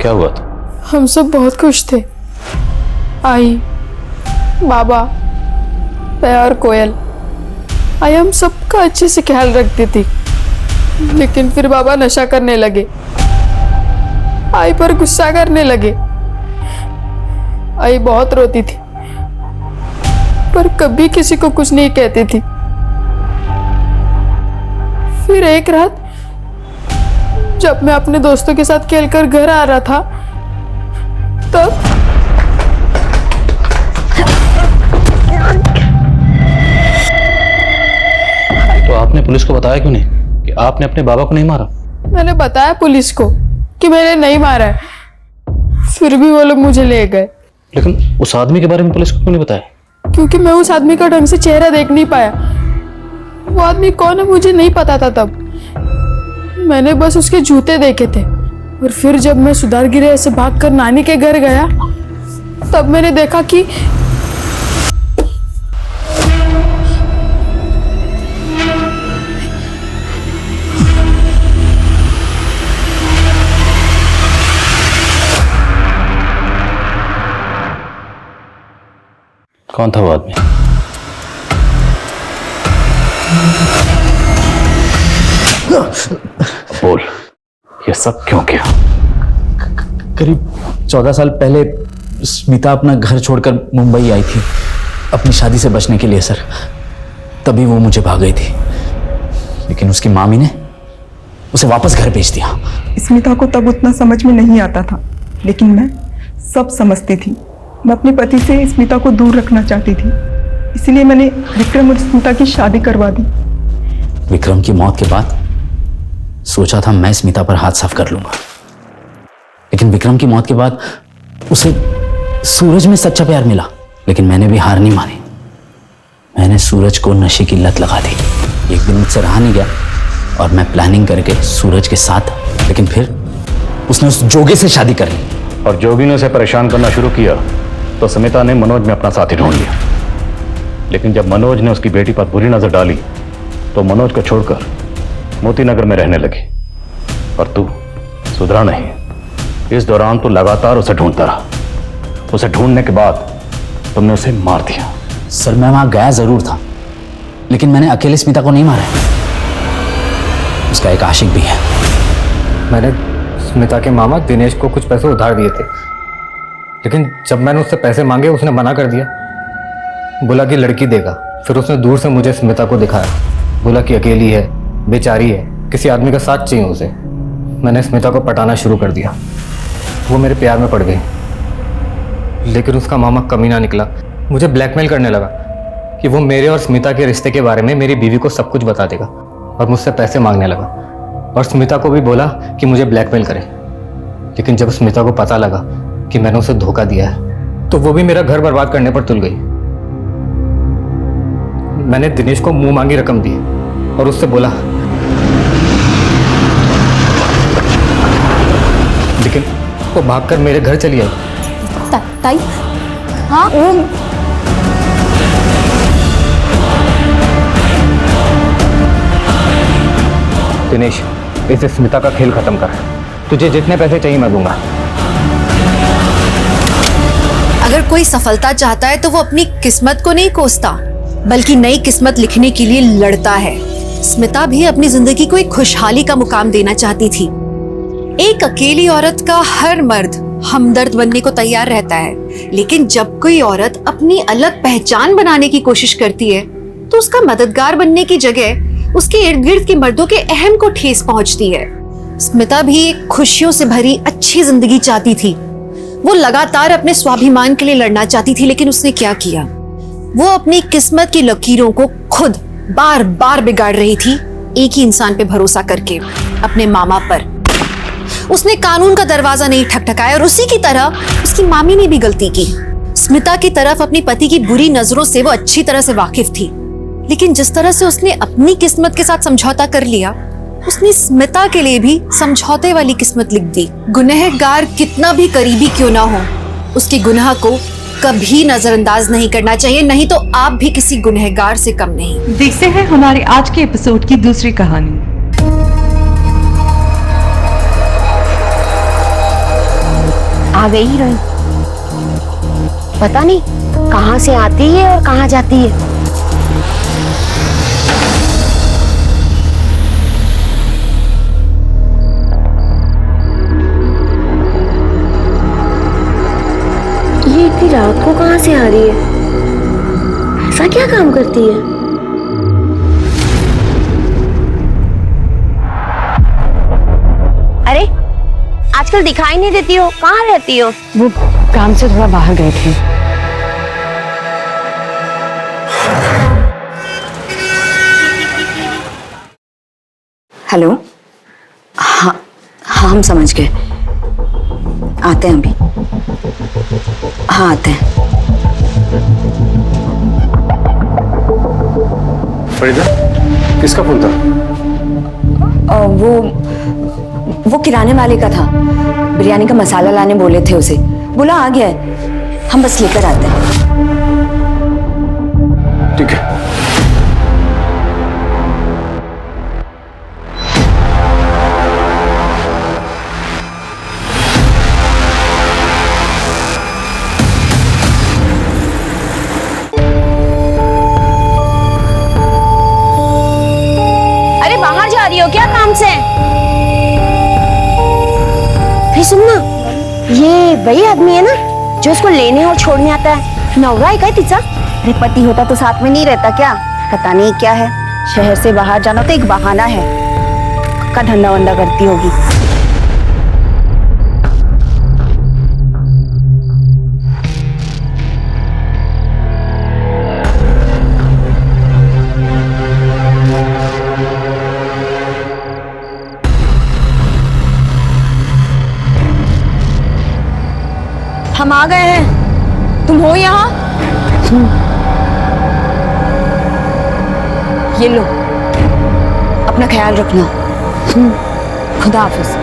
क्या हुआ था? हम सब बहुत खुश थे, आई, बाबा, मैं और कोयल। आई हम सबका अच्छे से ख्याल रखती थी, लेकिन फिर बाबा नशा करने लगे, आई पर गुस्सा करने लगे। आई बहुत रोती थी, पर कभी किसी को कुछ नहीं कहती थी। फिर एक रात जब मैं अपने दोस्तों के साथ खेलकर घर आ रहा था, तब तो आपने पुलिस को बताया क्यों नहीं कि आपने अपने बाबा को नहीं मारा? मैंने बताया पुलिस को कि मैंने नहीं मारा है, फिर भी वो लोग मुझे ले गए। लेकिन उस आदमी के बारे में पुलिस को क्यों नहीं बताया? क्योंकि मैं उस आदमी का ढंग से चेहरा देख नहीं पाया। वो आदमी कौन है मुझे नहीं पता था तब। मैंने बस उसके जूते देखे थे, और फिर जब मैं सुधार गिरे से भागकर नानी के घर गया, तब मैंने देखा कि कौन था वो आदमी? बोल, ये सब क्यों किया? करीब 14 साल पहले स्मिता अपना घर छोड़कर मुंबई आई थी अपनी शादी से बचने के लिए सर। तभी वो मुझे भाग गई थी, लेकिन उसकी मामी ने उसे वापस घर भेज दिया। स्मिता को तब उतना समझ में नहीं आता था, लेकिन मैं सब समझती थी। मैं अपने पति से स्मिता को दूर रखना चाहती थी, इसलिए मैंने विक्रम और स्मिता की शादी करवा दी। विक्रम की मौत के बाद सोचा था मैं स्मिता पर हाथ साफ कर लूंगा, लेकिन विक्रम की मौत के बाद उसे सूरज में सच्चा प्यार मिला, लेकिन मैंने भी हार नहीं मानी। मैंने सूरज को नशे की लत लगा दी। एक दिन मुझसे रहा नहीं गया और मैं प्लानिंग करके सूरज के साथ, लेकिन फिर उसने उस जोगी से शादी कर ली। और जोगी ने उसे परेशान करना शुरू किया तो स्मिता ने मनोज में अपना साथी ढूंढ लिया। लेकिन जब मनोज ने उसकी बेटी पर बुरी नजर डाली तो मनोज को छोड़कर मोती नगर में रहने लगी। और तू सुधरा नहीं। इस दौरान तू लगातार उसे ढूंढता रहा। उसे ढूंढने के बाद तुमने उसे मार दिया। सर, मैं वहां गया जरूर था, लेकिन मैंने अकेले स्मिता को नहीं मारा है। उसका एक आशिक भी है। मैंने स्मिता के मामा दिनेश को कुछ पैसे उधार दिए थे, लेकिन जब मैंने उससे पैसे मांगे उसने मना कर दिया। बोला कि लड़की देगा। फिर उसने दूर से मुझे स्मिता को दिखाया, बोला कि अकेली है, बेचारी है, किसी आदमी का साथ चाहिए उसे। मैंने स्मिता को पटाना शुरू कर दिया। वो मेरे प्यार में पड़ गई, लेकिन उसका मामा कमीना निकला। मुझे ब्लैकमेल करने लगा कि वो मेरे और स्मिता के रिश्ते के बारे में मेरी बीवी को सब कुछ बता देगा, और मुझसे पैसे मांगने लगा। और स्मिता को भी बोला कि मुझे ब्लैकमेल करे। लेकिन जब स्मिता को पता लगा कि मैंने उसे धोखा दिया है तो वो भी मेरा घर बर्बाद करने पर तुल गई। मैंने दिनेश को मुंह मांगी रकम दी और उससे बोला, लेकिन वो भागकर मेरे घर चली आई। ताई, हाँ वो दिनेश, इसे स्मिता का खेल खत्म कर। तुझे जितने पैसे चाहिए मैं दूंगा। अगर कोई सफलता चाहता है तो वो अपनी किस्मत को नहीं कोसता, बल्कि नई किस्मत लिखने के लिए लड़ता है। स्मिता भी अपनी जिंदगी को एक खुशहाली का मुकाम देना चाहती थी। एक अकेली औरत का हर मर्द हमदर्द बनने को तैयार रहता है, लेकिन जब कोई औरत अपनी अलग पहचान बनाने की कोशिश करती है तो उसका मददगार बनने की जगह उसके इर्द गिर्द के मर्दों के अहम को ठेस पहुंचती है। स्मिता भी एक खुशियों से भरी अच्छी जिंदगी चाहती थी। वो लगातार अपने स्वाभिमान के लिए लड़ना चाहती थी, लेकिन उसने क्या किया? वो अपनी किस्मत की लकीरों को खुद बार बार बिगाड़ रही थी, एक ही इंसान पे भरोसा करके, अपने मामा पर। उसने कानून का दरवाजा नहीं ठकठकाया और उसी की तरह उसकी मामी ने भी गलती की। स्मिता की तरफ अपनी पति की बुरी नजरों से वो अच्छी तरह से वाकिफ थी, लेकिन जिस तरह से उसने अपनी किस्मत के साथ समझौता कर लिया, उसने स्मिता के लिए भी समझौते वाली किस्मत लिख दी। गुनहगार कितना भी करीबी क्यों ना हो, उसके गुनाह को कभी नजरअंदाज नहीं करना चाहिए, नहीं तो आप भी किसी गुनहगार से कम नहीं। देखते हैं हमारे आज के एपिसोड की दूसरी कहानी। आ गई हीरोइन। पता नहीं कहाँ से आती है और कहाँ जाती है। ये इतनी रात को कहाँ से आ रही है? ऐसा क्या काम करती है? अरे आजकल दिखाई नहीं देती हो, कहाँ रहती हो? वो काम से थोड़ा बाहर गए थे। हेलो, हाँ हाँ हम समझ गए, आते हैं अभी। हाँ आते हैं। फरीदा, किसका फोन था? वो किराने वाले का था। बिरयानी का मसाला लाने बोले थे उसे, बोला आ गया है, हम बस लेकर आते हैं। ठीक है। अरे बाहर जा रही हो क्या काम से? फिर सुनना, ये वही आदमी है ना जो उसको लेने और छोड़ने आता है? नवरा है क्या तिचा? अरे पति होता तो साथ में नहीं रहता क्या? पता नहीं क्या है, शहर से बाहर जाना तो एक बहाना है। का धंधा वंदा करती होगी। हम आ गए हैं, तुम हो यहाँ? ये लो, अपना ख्याल रखना। खुदा हाफिज।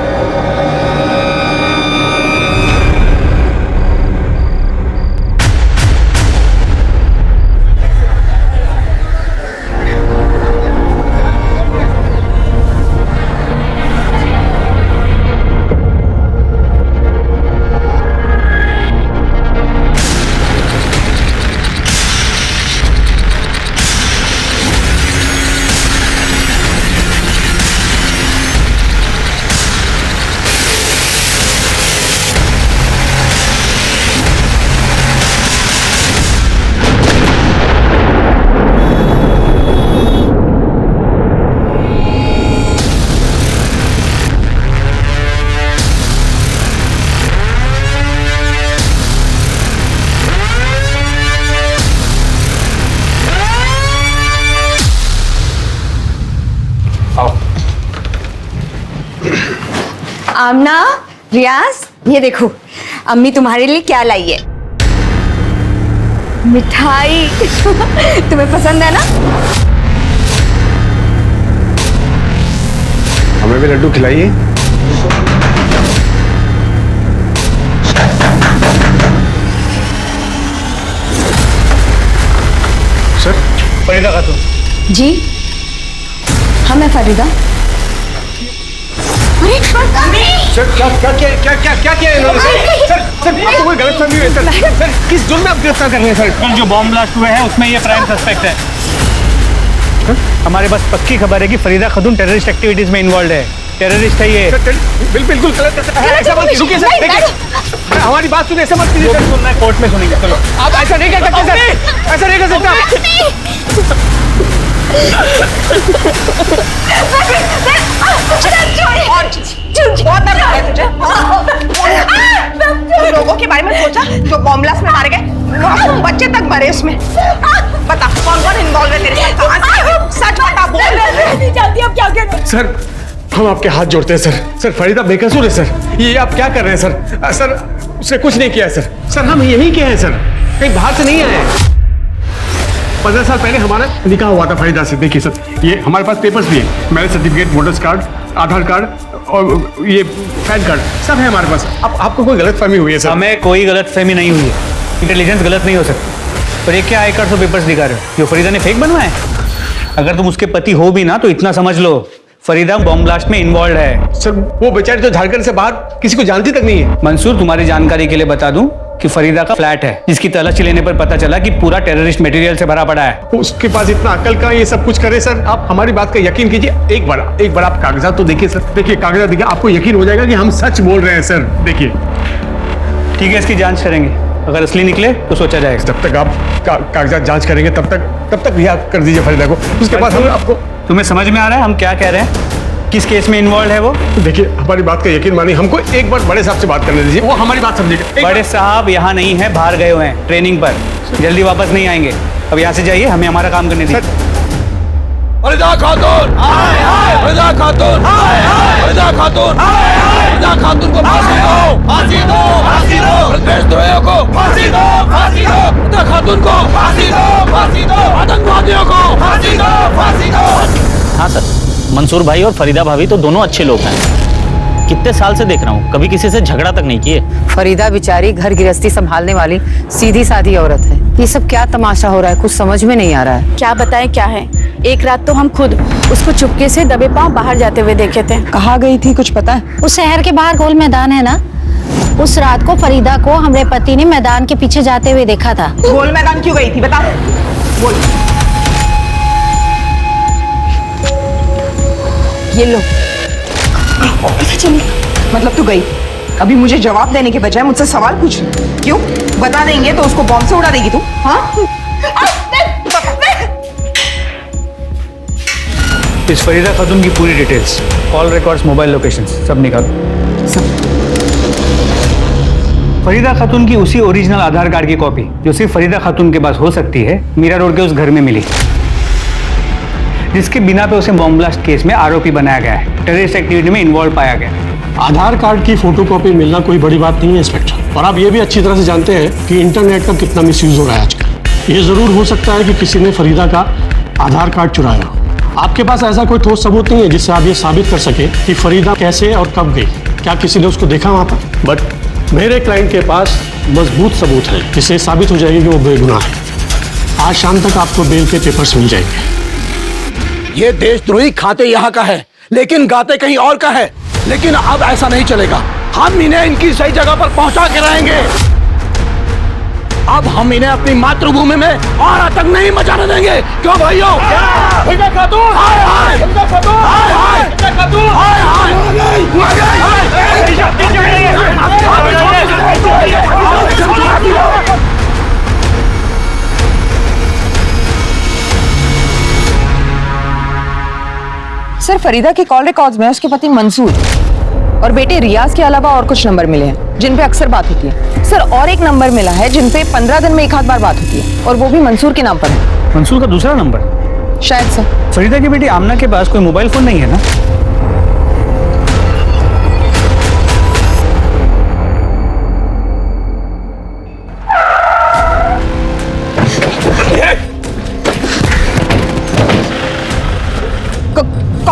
आमना, रियाज, ये देखो अम्मी तुम्हारे लिए क्या लाई है। मिठाई तुम्हें पसंद है ना? हमें भी लड्डू खिलाइए। सर, फरीदा खातून। जी हाँ, मैं फरीदा। सर क्या क्या क्या क्या क्या क्या किया इन्होंने? सर आपको कोई गलतफहमी हुई है? सर किस जुर्म में आप गिरफ्तार कर रहे हैं? सर कल जो बॉम्ब ब्लास्ट हुए हैं उसमें ये प्राइम सस्पेक्ट है। हमारे पास पक्की खबर है कि फरीदा खातून टेररिस्ट एक्टिविटीज में इन्वॉल्व है। टेररिस्ट है ये। बिल्कुल गलत है। ऐसा मत कीजिए सर, देखिए हमारी बात सुनिए, ऐसा मत कीजिए। सुनना है कोर्ट में सुनेंगे। चलो आप ऐसा नहीं कर सकते सर, ऐसा नहीं कर सकता। लोगों के बारे में सोचा जो बॉम्ब ब्लास्ट में मारे गए, बच्चे तक मरे उसमें। बता कौन कौन इन्वॉल्व है तेरे साथ? कहां से? सच बता, बोल। नहीं जानती अब क्या करूं। सर हम आपके हाथ जोड़ते हैं सर। सर फरीदा बेकसूर है सर। ये आप क्या कर रहे हैं सर? सर उसने कुछ नहीं किया है सर। सर हम यहीं के हैं सर, कहीं बाहर से नहीं आए हैं। 15 साल पहले हमारा निकाह हुआ था फरीदा से। देखिए सर, ये हमारे पास पेपर्स भी है, मैरिज सर्टिफिकेट, वोटर्स कार्ड, आधार कार्ड और ये पैन कार्ड सब है हमारे पास। आपको कोई गलतफहमी हुई है सर? हमें कोई गलतफहमी नहीं हुई है। इंटेलिजेंस गलत नहीं हो सकती। पर ये क्या आई कार्ड और पेपर्स दिखा रहे हो जो फरीदा ने फेक बनवाए? अगर तुम उसके पति हो भी ना तो इतना समझ लो, फरीदा बॉम्ब ब्लास्ट में इन्वॉल्व है। सर वो बेचारी तो झारखंड से बाहर किसी को जानती तक नहीं है। मंसूर, तुम्हारी जानकारी के लिए बता दूं कि फरीदा का फ्लैट है जिसकी तलाशी लेने पर पता चला कि पूरा टेररिस्ट मटेरियल से भरा पड़ा है। उसके पास इतना अकल का ये सब कुछ करे सर। आप हमारी बात का यकीन कीजिए। एक बार आप कागजात तो देखिए सर। देखिए कागजात देखिए, आपको यकीन हो जाएगा कि हम सच बोल रहे हैं सर। देखिए ठीक है, इसकी जांच करेंगे। अगर असली निकले तो सोचा जाएगा। जब तक आप कागजात जांच करेंगे तब तक रिहा कर दीजिए फरीदा को। उसके बाद हम आपको। तुम्हें समझ में आ रहा है हम क्या कह रहे हैं? किस केस में इन्वॉल्व है वो? देखिए हमारी बात का यकीन मानिए, हमको एक बार बड़े साहब से बात करने दीजिए, वो हमारी बात समझेगा। बड़े साहब यहाँ नहीं है, बाहर गए हुए हैं ट्रेनिंग पर, जल्दी वापस नहीं आएंगे। अब यहाँ से जाइए, हमें हमारा काम करने दीजिए। फरीदा खातून, फरीदा खातून, फरीदा खातून, फरीदा खातून को फांसी दो, फांसी दो, फांसी दो, देशद्रोहियों को फांसी दो, फांसी दो, फरीदा खातून को फांसी दो, फांसी दो, आतंकवादियों को फांसी दो, फांसी दो। हाँ सर, मंसूर भाई और फरीदा भाभी तो दोनों अच्छे लोग हैं। कितने साल से देख रहा हूँ, कभी किसी से झगड़ा तक नहीं किए। फरीदा बेचारी घर गृहस्थी संभालने वाली सीधी सादी औरत है। ये सब क्या तमाशा हो रहा है, कुछ समझ में नहीं आ रहा है। क्या बताएं क्या है। एक रात तो हम खुद उसको चुपके से दबे पांव बाहर जाते हुए देखे थे। कहाँ गई थी कुछ पता है? उस शहर के बाहर गोल मैदान है ना, उस रात को फरीदा को हमारे पति ने मैदान के पीछे जाते हुए देखा था। गोल मैदान क्यों गई थी बता, बोल। ये लो। चली मतलब तू गई, अभी मुझे जवाब देने के बजाय मुझसे सवाल पूछ रही। क्यों? बता देंगे तो उसको बॉम्ब से उड़ा देगी तू? हाँ? इस फरीदा खातून की पूरी details, call records, mobile locations सब निकालो। फरीदा खातून की उसी ओरिजिनल आधार कार्ड की कॉपी जो सिर्फ फरीदा खातून के पास हो सकती है, मीरा रोड के उस घर में मिली, जिसके बिना पे उसे बॉम्ब ब्लास्ट केस में आरोपी बनाया गया है, टेररिस्ट एक्टिविटी में इन्वॉल्व पाया गया। आधार कार्ड की फोटोकॉपी मिलना कोई बड़ी बात नहीं है इंस्पेक्टर। और आप ये भी अच्छी तरह से जानते हैं कि इंटरनेट का कितना मिसयूज हो रहा है आजकल। ये जरूर हो सकता है कि किसी ने फरीदा का आधार कार्ड चुराया हो। आपके पास ऐसा कोई ठोस सबूत नहीं है जिससे आप ये साबित कर सके कि फरीदा कैसे और कब गई। क्या किसी ने उसको देखा वहाँ पर? बट मेरे क्लाइंट के पास मजबूत सबूत है जिससे साबित हो जाएगी कि वो बेगुनाह है। आज शाम तक आपको बेल के पेपर्स मिल जाएंगे। ये देशद्रोही खाते यहाँ का है लेकिन गाते कहीं और का है। लेकिन अब ऐसा नहीं चलेगा, हम इन्हें इनकी सही जगह पर पहुंचा के रहेंगे। अब हम इन्हें अपनी मातृभूमि में और आतंक नहीं मचाने देंगे। क्यों भाइयों? फरीदा खातून, फरीदा खातून, फरीदा खातून, सर फरीदा के कॉल रिकॉर्ड्स में उसके पति मंसूर और बेटे रियाज के अलावा और कुछ नंबर मिले हैं जिन पे अक्सर बात होती है। सर और एक नंबर मिला है जिन पे 15 दिन में एक आध बार बात होती है और वो भी मंसूर के नाम पर है। मंसूर का दूसरा नंबर? शायद सर। फरीदा की बेटी आमना के पास कोई मोबाइल फोन नहीं है ना?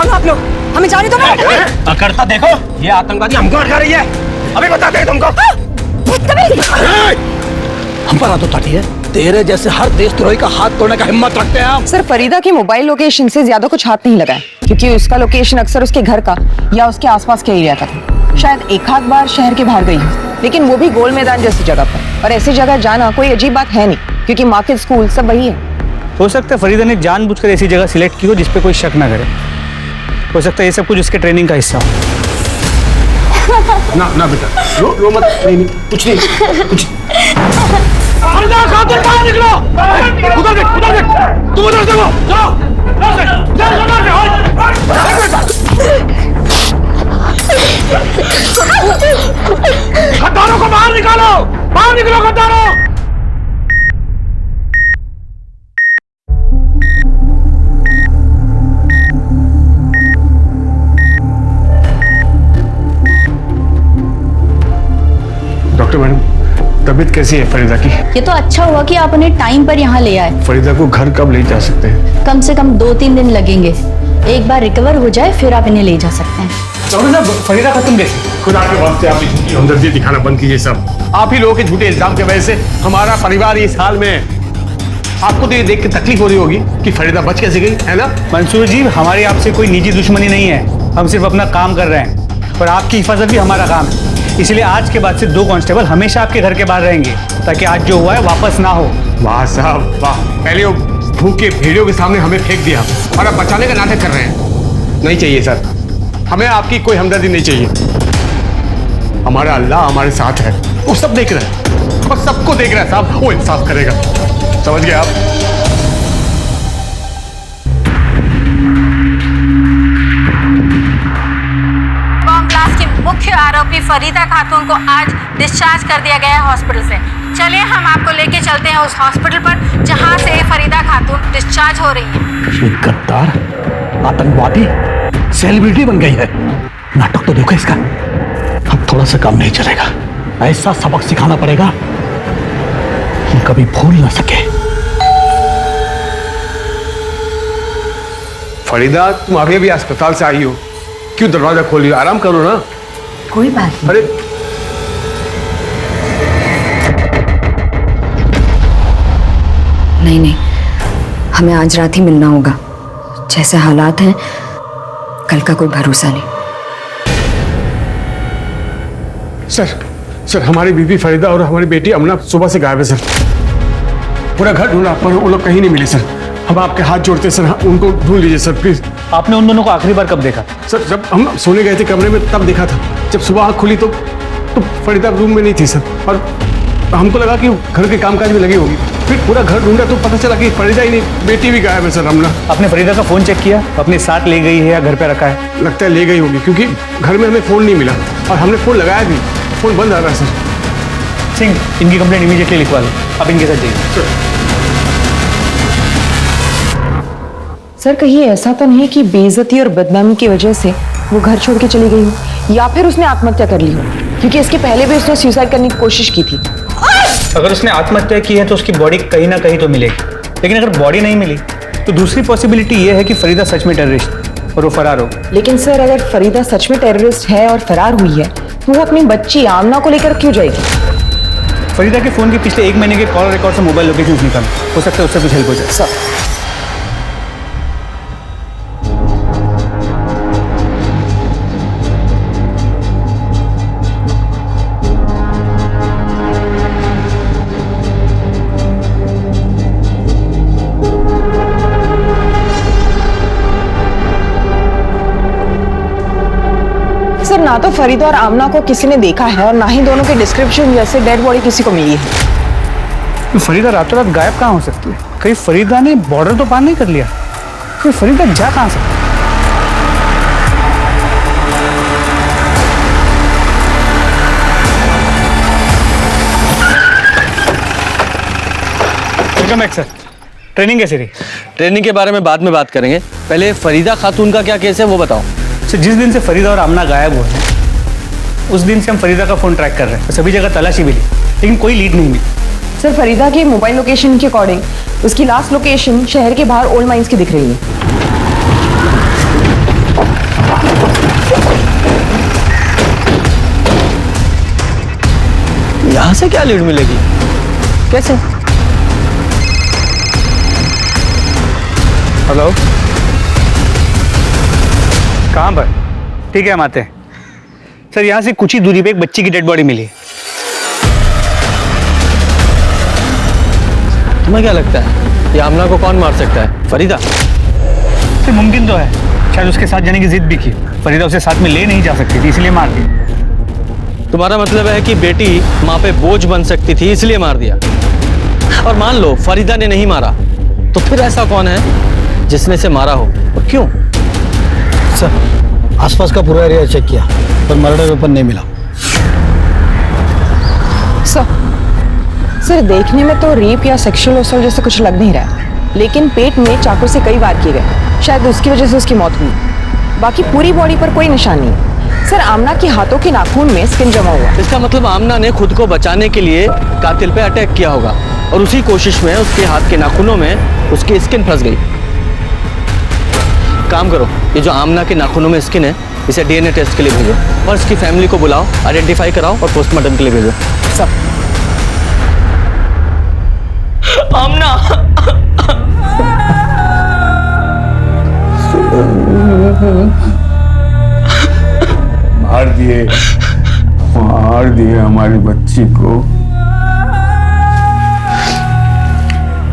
कौन हो आप लोग? हमें जाने दो ना। करता देखो, ये आतंकवादी हमको अटका रही है। अभी बताते हैं तुमको। हम पर आदत आती है, तेरे जैसे हर देशद्रोही का हाथ तोड़ने का हिम्मत रखते हैं हम। सर, फरीदा की मोबाइल लोकेशन से ज्यादा कुछ हाथ नहीं लगा है, क्योंकि उसका लोकेशन अक्सर उसके घर का या उसके आसपास के एरिया का था। शायद एक आध बार शहर के बाहर गई है, लेकिन वो भी गोल मैदान जैसी जगह पर। और ऐसी जगह जाना कोई अजीब बात है नहीं, क्योंकि मार्केट, स्कूल सब वही है। हो सकता है फरीदा ने जानबूझकर ऐसी जगह सिलेक्ट की हो जिस पे कोई शक ना करे। हो सकता है ये सब कुछ उसके ट्रेनिंग का हिस्सा हो। ना बेटा, रो मत। नहीं, कुछ नहीं, कुछ। फरीदा खातून, बाहर निकलो। उधर देख, तुम उधर देखो। जाओ, गद्दारों को बाहर निकालो, बाहर निकलो गद्दारों। डॉक्टर मैडम, तबीयत कैसी है फरीदा की? ये तो अच्छा हुआ कि आप उन्हें टाइम पर यहाँ ले आए। फरीदा को घर कब ले जा सकते हैं? कम से कम 2-3 दिन लगेंगे। एक बार रिकवर हो जाए फिर आप इन्हें ले जा सकते हैं। डॉक्टर साहब, फरीदा खत्म कैसे? खुदा के वास्ते आप झूठी हमदर्दी दिखाना बंद कीजिए सब। आप ही लोगों के झूठे इल्जाम की वजह से हमारा परिवार इस हाल में है। आपको तो ये देख के तकलीफ हो रही होगी कि फरीदा बच कैसे गई, है ना? मंसूर जी, हमारी आपसे कोई निजी दुश्मनी नहीं है। हम सिर्फ अपना काम कर रहे हैं और आपकी हिफाजत भी हमारा काम है। इसलिए आज के बाद से 2 कांस्टेबल हमेशा आपके घर के बाहर रहेंगे, ताकि आज जो हुआ है वापस ना हो। वाह साहब वाह, पहले वो भूखे भेड़ियों के सामने हमें फेंक दिया और अब बचाने का नाटक कर रहे हैं। नहीं चाहिए सर, हमें आपकी कोई हमदर्दी नहीं चाहिए। हमारा अल्लाह हमारे साथ है, वो सब देख रहा है, और सबको देख रहा है साहब, वो इंसाफ करेगा। समझ गए आप? बम ब्लास्ट की मुख्य आरोपी फरीदा खातून को आज डिस्चार्ज कर दिया गया है हॉस्पिटल से। चलिए हम आपको लेके चलते हैं उस हॉस्पिटल पर जहां से फरीदा खातून डिस्चार्ज हो रही है। ये गद्दार, आतंकवादी, सेलिब्रिटी बन गई है। नाटक तो देखो इसका। अब थोड़ा सा काम नहीं चलेगा, ऐसा सबक सिखाना पड़ेगा कि कभी भूल ना सके। फरीदा, तुम अभी अस्पताल से आई हो, क्यों दरवाजा खोल लिया? आराम करो ना। कोई बात नहीं। अरे नहीं, हमें आज रात ही मिलना होगा। जैसे हालात हैं, कल का कोई भरोसा नहीं। सर, हमारी बीवी फरीदा और हमारी बेटी अमना सुबह से गायब है सर। पूरा घर ढूंढा पर वो लोग कहीं नहीं मिले सर। हम आपके हाथ जोड़ते सर, उनको ढूंढ लीजिए सर प्लीज। आपने उन दोनों को आखिरी बार कब देखा? सर, जब हम सोने गए थे कमरे में तब देखा था। जब सुबह आँख खुली तो फरीदा रूम में नहीं थी सर, और हमको लगा कि घर के कामकाज में लगी होगी। फिर पूरा घर ढूंढा तो पता चला कि फरीदा ही नहीं, बेटी भी गायब है सर। अमना, आपने फरीदा का फोन चेक किया? अपने साथ ले गई है या घर पे रखा है? लगता है ले गई होगी, क्योंकि घर में हमें फोन नहीं मिला और हमने फोन लगाया भी, फोन बंद आ रहा है सर। सिंह, इनकी कंप्लेंट इमीडिएटली लिखवा लो। आप इनके साथ जाइए। सर, कहीं ऐसा तो नहीं कि बेइज्जती और बदनामी की वजह से वो घर छोड़ के चली गई हो, या फिर उसने आत्महत्या कर ली हो? क्योंकि इसके पहले भी उसने सुसाइड करने की कोशिश की थी। अगर उसने आत्महत्या की है तो उसकी बॉडी कहीं ना कहीं तो मिलेगी, लेकिन अगर बॉडी नहीं मिली तो दूसरी पॉसिबिलिटी ये है कि फरीदा सच में टेररिस्ट और वो फरार हो। लेकिन सर, अगर फरीदा सच में टेररिस्ट है और फरार हुई है तो वो अपनी बच्ची आमना को लेकर क्यों जाएगी? फरीदा के फोन के पिछले 1 महीने के कॉल रिकॉर्ड से मोबाइल लोकेशन निकालो, हो सकता है उससे कुछ हेल्प हो जाए। सर, ना तो फरीदा और आमना को किसी ने देखा है और ना ही दोनों के डिस्क्रिप्शन जैसे डेड बॉडी किसी को मिली है। तो फरीदा रातों रात गायब कहाँ हो सकती है? कहीं फरीदा ने बॉर्डर तो पार नहीं कर लिया? तो फरीदा जा कहाँ सकती है? Welcome back sir. ट्रेनिंग कैसी रही? ट्रेनिंग के बारे में बाद में बात करेंगे, पहले फरीदा खातून का क्या केस है वो बताओ। सर, जिस दिन से फरीदा और आमना गायब हुए हैं उस दिन से हम फरीदा का फोन ट्रैक कर रहे हैं। सभी जगह तलाशी मिली लेकिन कोई लीड नहीं मिली। सर, फरीदा के मोबाइल लोकेशन के अकॉर्डिंग उसकी लास्ट लोकेशन शहर के बाहर ओल्ड माइंस की दिख रही है। यहाँ से क्या लीड मिलेगी? कैसे? हेलो, कहाँ पर? ठीक है, हम आते हैं। सर, यहाँ से कुछ ही दूरी पे एक बच्ची की डेड बॉडी मिली। तुम्हें क्या लगता है ये आमना को कौन मार सकता है? फरीदा? सर, मुमकिन तो है, शायद उसके साथ जाने की जिद भी की। फरीदा उसे साथ में ले नहीं जा सकती थी, इसलिए मार दी। तुम्हारा मतलब है कि बेटी माँ पे बोझ बन सकती थी, इसलिए मार दिया। और मान लो फरीदा ने नहीं मारा, तो फिर ऐसा कौन है जिसने से मारा हो, और क्यों? सर, आसपास का पूरा एरिया चेक किया पर मर्डर वेपन नहीं मिला। सर, देखने में तो रेप या सेक्सुअल असॉल्ट जैसा कुछ लग नहीं रहा है, लेकिन पेट में चाकू से कई वार किए गए, शायद उसकी वजह से उसकी मौत हुई। बाकी पूरी बॉडी पर कोई निशान नहीं। सर, आमना के हाथों के नाखून में स्किन जमा हुआ। इसका मतलब आमना ने खुद को बचाने के लिए कातिल पे अटैक किया होगा, और उसी कोशिश में उसके हाथ के नाखूनों में उसकी स्किन फंस गई। काम करो, ये जो आमना के नाखूनों में स्किन है, इसे डीएनए टेस्ट के लिए भेजो, और इसकी फैमिली को बुलाओ, आइडेंटिफाई कराओ और पोस्टमार्टम के लिए भेजो। सब आमना मार दिए हमारी बच्ची को।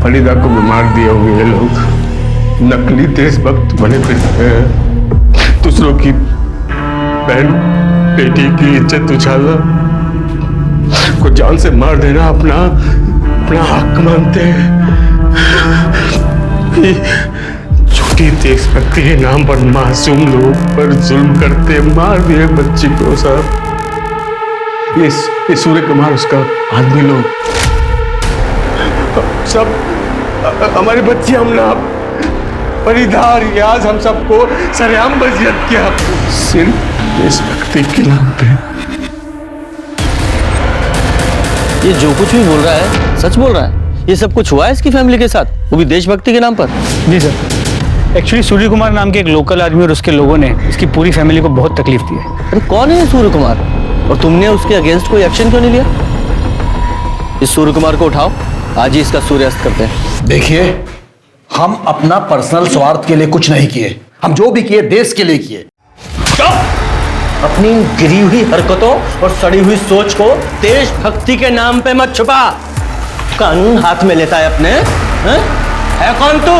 फरीदा को भी मार दिए होंगे ये लोग। नकली देशभक्त बने फिरते हैं, दूसरों की बहन बेटी की इज्जत उछालना, को जान से मार देना अपना हक मानते हैं। झूठी देशभक्ति के नाम पर मासूम लोग पर जुल्म करते, मार दिए बच्ची को। साहब, ये सूर्य कुमार उसका आदमी लोग सब हमारी बच्ची हमने फरीदा रियाज हम सबको सरेआम वजियत किया, सिर्फ देशभक्ति के नाम पे। ये जो कुछ भी बोल रहा है सच बोल रहा है? ये सब कुछ हुआ है इसकी फैमिली के साथ, वो भी देशभक्ति के नाम पर? जी सर, एक्चुअली सूर्य कुमार नाम के एक लोकल आदमी और उसके लोगों ने इसकी पूरी फैमिली को बहुत तकलीफ दी है। अरे कौन है सूर्य कुमार, और तुमने उसके अगेंस्ट कोई एक्शन क्यों नहीं लिया? इस सूर्य कुमार को उठाओ, आज ही इसका सूर्यास्त करते हैं। देखिए, हम अपना पर्सनल स्वार्थ के लिए कुछ नहीं किए, हम जो भी किए देश के लिए किए। अपनी गिरी हुई हरकतों और सड़ी हुई सोच को देशभक्ति के नाम पे मत छुपा। कानून हाथ में लेता है अपने। है कौन तू?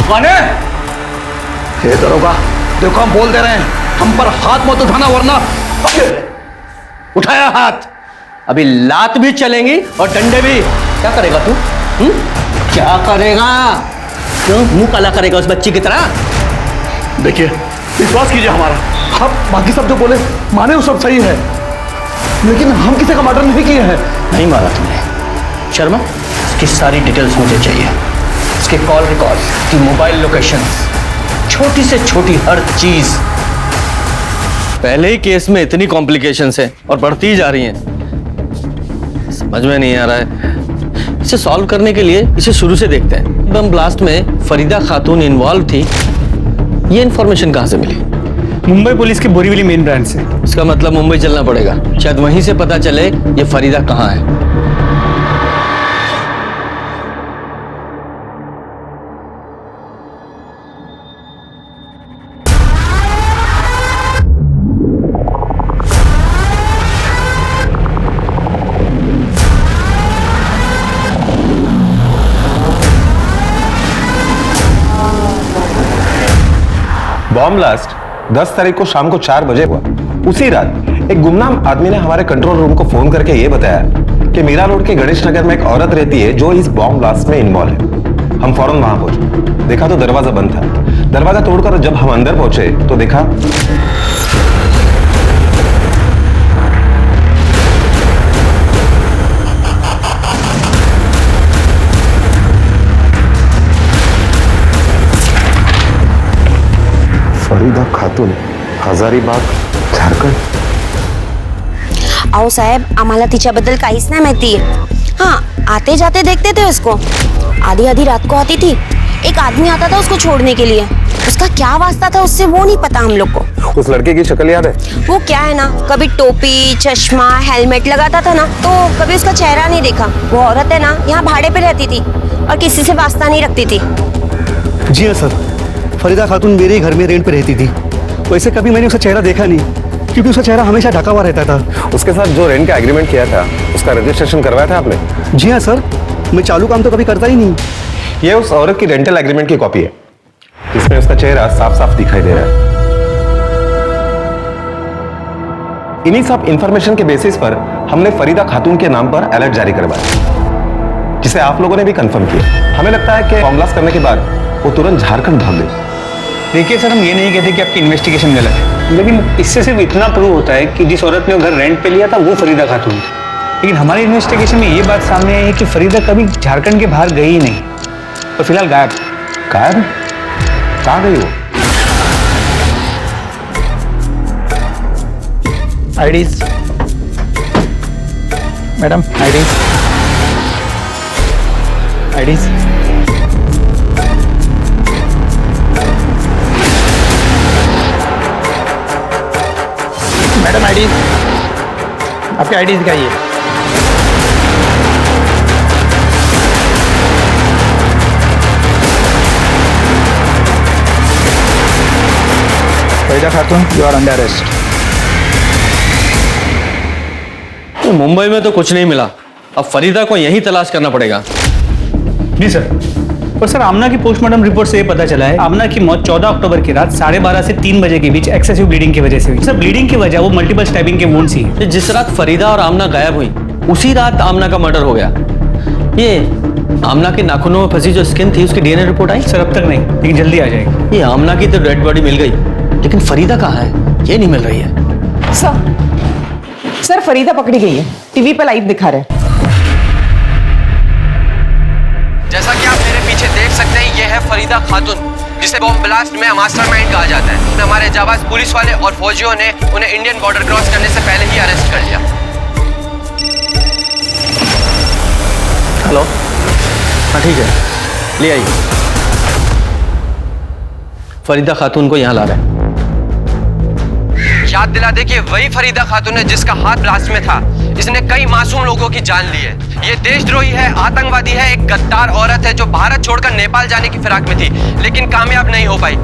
कौन है? हे दरोगा, देखो हम बोल दे रहे हैं, हम पर हाथ मत उठाना वरना। उठाया हाथ, अभी लात भी चलेंगी और डंडे भी। क्या करेगा तू? क्या करेगा? क्यों मुंह काला करेगा उस बच्ची की तरह? देखिए, विश्वास कीजिए हमारा, हम बाकी सब जो बोले माने वो सब सही है, लेकिन हम किसी का मर्डर नहीं किए हैं। नहीं मारा तुमने। शर्मा, इसकी सारी डिटेल्स मुझे चाहिए, इसके कॉल रिकॉर्ड, इसकी मोबाइल लोकेशन, छोटी से छोटी हर चीज। पहले ही केस में इतनी कॉम्प्लिकेशंस है और बढ़ती जा रही हैं, समझ में नहीं आ रहा है। इसे सॉल्व करने के लिए इसे शुरू से देखते हैं। बम ब्लास्ट में फरीदा खातून इन्वॉल्व थी, ये इंफॉर्मेशन कहां से मिली? मुंबई पुलिस के बोरीवली मेन ब्रांच से। इसका मतलब मुंबई चलना पड़ेगा, शायद वहीं से पता चले ये फरीदा कहां है। बॉम्ब ब्लास्ट 10 तारीख को शाम को 4 बजे हुआ। उसी रात एक गुमनाम आदमी ने हमारे कंट्रोल रूम को फोन करके यह बताया कि मीरा रोड के गणेश नगर में एक औरत रहती है जो इस बॉम्ब ब्लास्ट में इन्वॉल्व है। हम फौरन वहां पहुंचे, देखा तो दरवाजा बंद था। दरवाजा तोड़कर जब हम अंदर पहुंचे तो देखा फरीदा खातून, हजारीबाग, झारखंड। अहो साहेब, आम्हाला तिच्याबद्दल काहीच नाही माहिती। हाँ, आते जाते देखते थे उसको, आधी आधी रात को आती थी, एक आदमी आता था उसको छोड़ने के लिए। उसका क्या वास्ता था उससे वो नहीं पता हम लोग को। उस लड़के की शक्ल याद है? वो क्या है ना, कभी टोपी, चश्मा, हेलमेट लगाता था ना, तो कभी उसका चेहरा नहीं देखा। वो औरत है ना, यहाँ भाड़े पे रहती थी और किसी से वास्ता नहीं रखती थी। जी हाँ सर, फरीदा खातून मेरे ही घर में रेंट पे रहती थी। वैसे कभी मैंने उसका चेहरा देखा नहीं, क्योंकि उसका चेहरा हमेशा ढका हुआ रहता था। उसके साथ जो रेंट का एग्रीमेंट किया था, उसका रजिस्ट्रेशन करवाया था आपने? जी हाँ सर, मैं चालू काम तो कभी करता ही नहीं। ये उस औरत की रेंटल एग्रीमेंट की कॉपी है, जिसमें उसका चेहरा साफ साफ दिखाई दे रहा है। इन्हीं सब इंफॉर्मेशन के बेसिस पर हमने फरीदा खातून के नाम पर अलर्ट जारी करवाया, जिसे आप लोगों ने भी कंफर्म किया। हमें लगता है कि बॉम्ब ब्लास्ट करने के बाद वो तुरंत झारखंड भाग गई। देखिए सर, हम ये नहीं कहते कि आपकी इन्वेस्टिगेशन गलत है, लेकिन इससे सिर्फ इतना प्रूव होता है कि जिस औरत ने वो घर रेंट पे लिया था वो फरीदा खातून थी। लेकिन हमारी इन्वेस्टिगेशन में ये बात सामने आई है कि फरीदा कभी झारखंड के बाहर गई ही नहीं और फिलहाल गायब। गायब? कहाँ गई वो? IDs madam, IDs IDs madam, IDs, आपके आईडीज दिखाइए। फरीदा खातून, यू आर अंडर अरेस्ट। तो मुंबई में तो कुछ नहीं मिला, अब फरीदा को यहीं तलाश करना पड़ेगा। जी सर, पर सर आमना की पोस्टमार्टम रिपोर्ट से ये पता चला है आमना की मौत 14 अक्टूबर की रात 12:30 से 3 बजे के बीच एक्सेसिव ब्लीडिंग की वजह से हुई। सर ब्लीडिंग की वजह वो मल्टीपल स्टैबिंग के वुंड्स ही है। जिस रात फरीदा और आमना गायब हुई उसी रात आमना का मर्डर हो गया। ये आमना के नाखूनों में फंसी जो स्किन थी उसकी डीएनए रिपोर्ट आई? सर अब तक नहीं, लेकिन जल्दी आ जाएगी। ये आमना की तो डेड बॉडी मिल गई, लेकिन फरीदा कहाँ है ये नहीं मिल रही है। सर फरीदा पकड़ी गई है, टीवी पे लाइव दिखा रहे। जैसा कि आप मेरे पीछे देख सकते हैं, ये है फरीदा खातून, जिसे बॉम्ब ब्लास्ट में मास्टरमाइंड कहा जाता है। हमारे जाबाज पुलिस वाले और फौजियों ने उन्हें इंडियन बॉर्डर क्रॉस करने से पहले ही अरेस्ट कर लिया। हेलो, हाँ ठीक है, ले आइए। फरीदा खातून को यहाँ ला रहे हैं। याद दिला दे कि वही फरीदा खातून है जिसका हाथ ब्लास्ट में था। इसने कई मासूम लोगों की जान ली है। ये देशद्रोही है, आतंकवादी है, एक गद्दार औरत है जो भारत छोड़कर नेपाल जाने की फिराक में थी, लेकिन कामयाब नहीं हो पाई।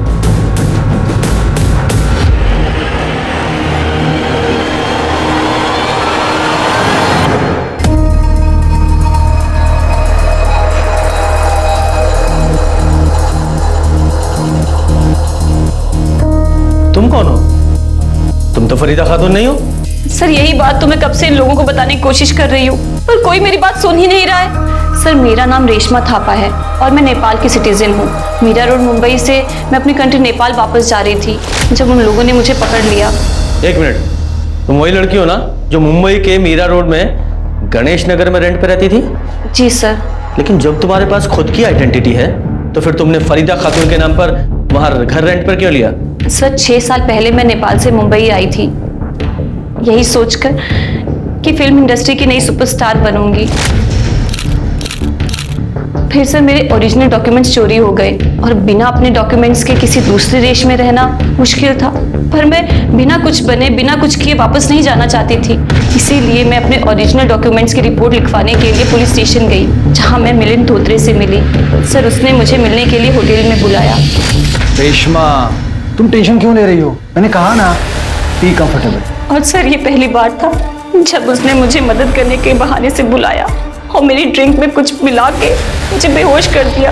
तुम कौन हो? तुम तो फरीदा खातून नहीं हो। सर यही बात तो मैं कब से इन लोगों को बताने की कोशिश कर रही हूँ, पर कोई मेरी बात सुन ही नहीं रहा है। सर मेरा नाम रेशमा थापा है और मैं नेपाल की सिटीजन हूँ। मीरा रोड मुंबई से मैं अपनी कंट्री नेपाल वापस जा रही थी जब उन लोगों ने मुझे पकड़ लिया। एक मिनट, तुम वही लड़की हो ना जो मुंबई के मीरा रोड में गणेश नगर में रेंट पे रहती थी? जी सर। लेकिन जब तुम्हारे पास खुद की आइडेंटिटी है तो फिर तुमने फरीदा खातून के नाम पर वहां घर रेंट पर क्यों लिया? सर 6 साल पहले मैं नेपाल से मुंबई आई थी, यही सोचकर कि फिल्म इंडस्ट्री की नई सुपरस्टार बनूंगी। फिर सर मेरे ओरिजिनल डॉक्यूमेंट्स चोरी हो गए और बिना अपने डॉक्यूमेंट्स के किसी दूसरे देश में रहना मुश्किल था। पर मैं बिना कुछ बने, बिना कुछ किए वापस नहीं जाना चाहती थी। इसीलिए मैं अपने ओरिजिनल डॉक्यूमेंट्स की रिपोर्ट लिखवाने के लिए पुलिस स्टेशन गई, जहां मैं मिलिंद धोत्रे से मिली। सर उसने मुझे मिलने के लिए होटल में बुलाया। रेशमा, तुम टेंशन क्यों ले रही हो? मैंने कहा ना, बी कंफर्टेबल। और सर ये पहली बार था जब उसने मुझे मदद करने के बहाने से बुलाया और मेरी ड्रिंक में कुछ मिला के मुझे बेहोश कर दिया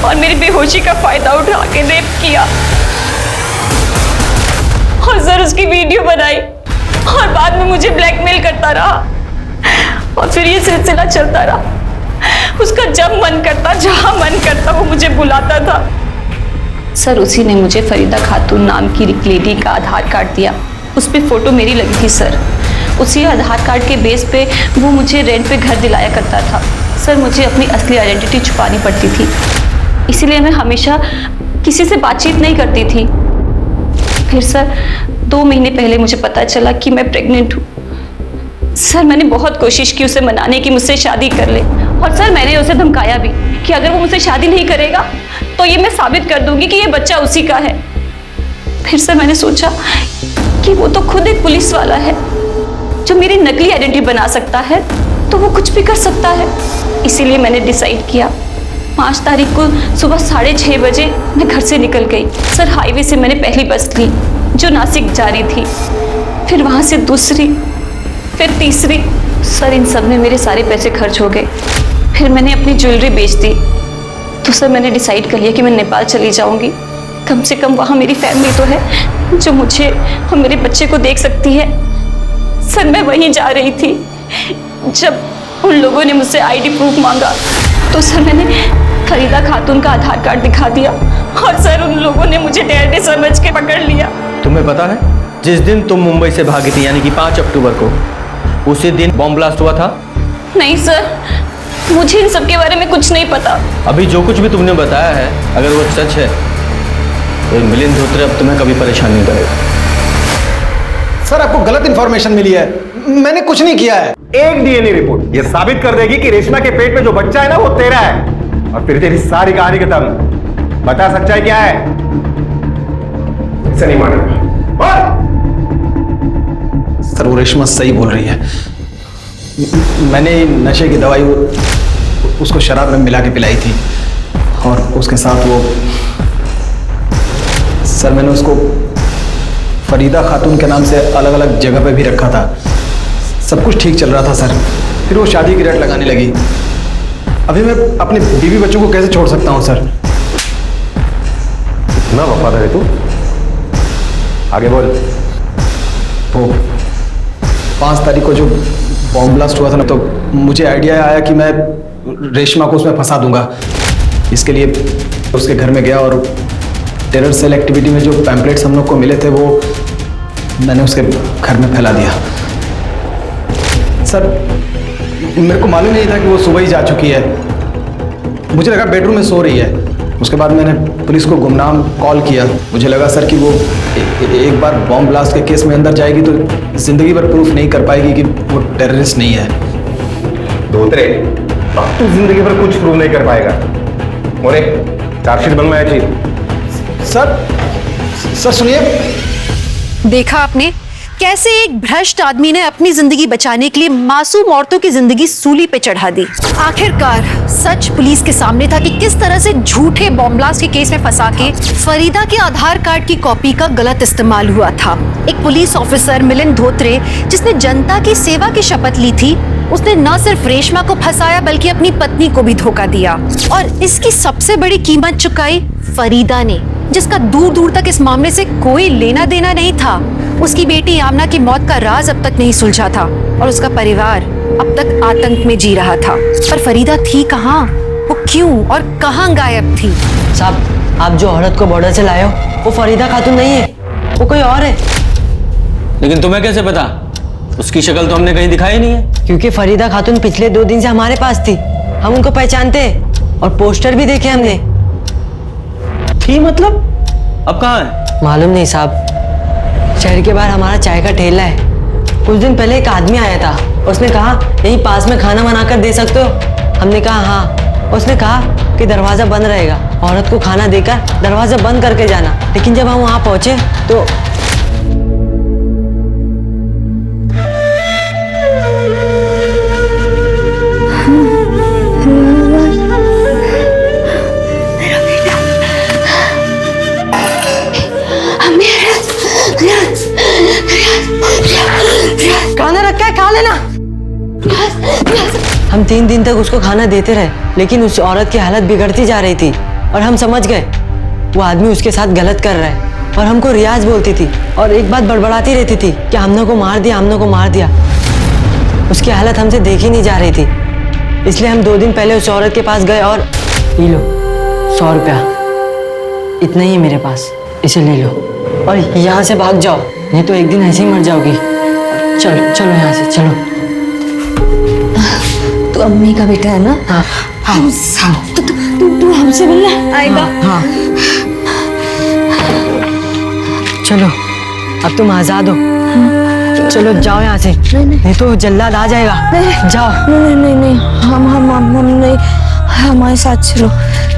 और मेरी बेहोशी का फायदा उठा के रेप किया और सर उसकी वीडियो बनाई और बाद में मुझे ब्लैकमेल करता रहा और फिर ये सिलसिला चलता रहा। उसका जब मन करता, जहां मन करता वो मुझे बुलाता था। सर उसी ने मुझे फरीदा खातून नाम की एक लेडी का आधार कार्ड दिया, उस पर फोटो मेरी लगी थी सर। उसी आधार कार्ड के बेस पे वो मुझे रेंट पे घर दिलाया करता था। सर मुझे अपनी असली आइडेंटिटी छुपानी पड़ती थी, इसीलिए मैं हमेशा किसी से बातचीत नहीं करती थी। फिर सर 2 महीने पहले मुझे पता चला कि मैं प्रेग्नेंट हूँ। सर मैंने बहुत कोशिश की उसे मनाने की मुझसे शादी कर ले, और सर मैंने उसे धमकाया भी कि अगर वो मुझसे शादी नहीं करेगा तो ये मैं साबित कर दूंगी कि ये बच्चा उसी का है। फिर से मैंने सोचा कि वो तो खुद एक पुलिस वाला है जो मेरी नकली आइडेंटिटी बना सकता है, तो वो कुछ भी कर सकता है। इसीलिए मैंने डिसाइड किया 5 तारीख को सुबह 6:30 बजे मैं घर से निकल गई। सर, हाईवे से मैंने पहली बस ली जो नासिक जा रही थी, फिर वहाँ से दूसरी, फिर तीसरी। सर, इन सब में मेरे सारे पैसे खर्च हो गए। फिर मैंने अपनी ज्वेलरी बेच दी। तो सर, मैंने डिसाइड कर लिया कि मैं नेपाल चली जाऊंगी। कम से कम वहाँ मेरी फैमिली तो है जो मुझे और मेरे बच्चे को देख सकती है। सर, मैं वहीं जा रही थी। जब उन लोगों ने मुझसे आईडी प्रूफ मांगा तो सर मैंने फरीदा खातून का आधार कार्ड दिखा दिया और सर उन लोगों ने मुझे डैडी समझ के पकड़ लिया। तुम्हें पता है जिस दिन तुम मुंबई से भागी थी यानी कि 5 अक्टूबर को, उसी दिन बॉम्ब ब्लास्ट हुआ था? नहीं सर, मुझे इन सब के बारे में कुछ नहीं पता। अभी जो कुछ भी तुमने बताया है अगर वो सच है तो मिलिंद धोत्रे अब तुम्हें कभी परेशान नहीं करेगा। सर, आपको गलत इंफॉर्मेशन मिली है, मैंने कुछ नहीं किया है। एक डीएनए रिपोर्ट ये साबित कर देगी कि रेशमा के पेट में जो बच्चा है ना वो तेरा है, और फिर तेरी सारी कहानी खत्म। बता सच्चाई क्या है? इसे नहीं मानेगा। सर, वो रेशमा सही बोल रही है। मैंने नशे की दवाई उसको शराब में मिला के पिलाई थी और उसके साथ वो, सर मैंने उसको फरीदा खातून के नाम से अलग अलग जगह पे भी रखा था। सब कुछ ठीक चल रहा था सर, फिर वो शादी की रट लगाने लगी। अभी मैं अपने बीवी बच्चों को कैसे छोड़ सकता हूँ सर? इतना वफादार है तू? आगे बोल। वो 5 तारीख को जो बॉम्ब ब्लास्ट हुआ था ना, तो मुझे आइडिया आया कि मैं रेशमा को उसमें फंसा दूंगा। इसके लिए उसके घर में गया और टेरर सेल एक्टिविटी में जो पैम्पलेट्स हम लोग को मिले थे वो मैंने उसके घर में फैला दिया। सर, मेरे को मालूम नहीं था कि वो सुबह ही जा चुकी है। मुझे लगा बेडरूम में सो रही है। उसके बाद मैंने पुलिस को गुमनाम कॉल किया। मुझे लगा सर कि वो एक बार बॉम्ब ब्लास्ट के केस में अंदर जाएगी तो जिंदगी भर प्रूफ नहीं कर पाएगी कि वो टेररिस्ट नहीं है। धोत्रे, अब तू जिंदगी भर कुछ प्रूव नहीं कर पाएगा। मोरे, चार्जशीट बनवाया चाहिए। सर सुनिए। देखा आपने कैसे एक भ्रष्ट आदमी ने अपनी जिंदगी बचाने के लिए मासूम औरतों की जिंदगी सूली पे चढ़ा दी। आखिरकार सच पुलिस के सामने था कि किस तरह से झूठे बॉम्ब ब्लास्ट के केस में फंसा के फरीदा के आधार कार्ड की कॉपी का गलत इस्तेमाल हुआ था। एक पुलिस ऑफिसर मिलिंद धोत्रे, जिसने जनता की सेवा की शपथ ली थी, उसने न सिर्फ रेशमा को फंसाया बल्कि अपनी पत्नी को भी धोखा दिया और इसकी सबसे बड़ी कीमत चुकाई फरीदा ने, जिसका दूर दूर तक इस मामले से कोई लेना देना नहीं था। उसकी बेटी आमना की मौत का राज अब तक नहीं सुलझा था और उसका परिवार अब तक आतंक में जी रहा था। पर फरीदा थी कहाँ, वो क्यों और कहाँ गायब थी? साहब, आप जो औरत को बॉर्डर से लाए हो वो फरीदा खातून नहीं है, वो कोई और है। लेकिन तुम्हें कैसे पता? उसकी शक्ल तो हमने कहीं दिखाई नहीं है। क्योंकि फरीदा खातून पिछले 2 दिन से हमारे पास थी, हम उनको पहचानते हैं और पोस्टर भी देखे हमने। थी मतलब? अब कहाँ है? मालूम नहीं साहब, शहर के बाहर हमारा चाय का ठेला है। कुछ दिन पहले एक आदमी आया था, उसने कहा यहीं पास में खाना बनाकर दे सकते हो? हमने कहा हाँ। उसने कहा कि दरवाजा बंद रहेगा, औरत को खाना देकर दरवाजा बंद करके जाना। लेकिन जब हम वहां पहुंचे तो खाना रखा है, खा लेना। हम 3 दिन तक उसको खाना देते रहे, लेकिन उस औरत की हालत बिगड़ती जा रही थी और हम समझ गए वो आदमी उसके साथ गलत कर रहा है। और हमको रियाज बोलती थी और एक बात बड़बड़ाती रहती थी कि हमने को मार दिया, हमने को मार दिया। उसकी हालत हमसे देखी नहीं जा रही थी, इसलिए हम 2 दिन पहले उस औरत के पास गए और ये लो 100 रुपया, इतना ही है मेरे पास, इसे ले लो और यहाँ से भाग जाओ, नहीं तो एक दिन ऐसे ही मर जाओगी। चलो चलो यहाँ से चलो। तू अम्मी का बेटा है ना? हाँ हाँ तू हमसे मिलना आएगा? हाँ। चलो अब तुम आजाद हो, चलो जाओ यहाँ से, नहीं तो जल्लाद आ जाएगा। जाओ। नहीं, हम नहीं, हमारे साथ चलो,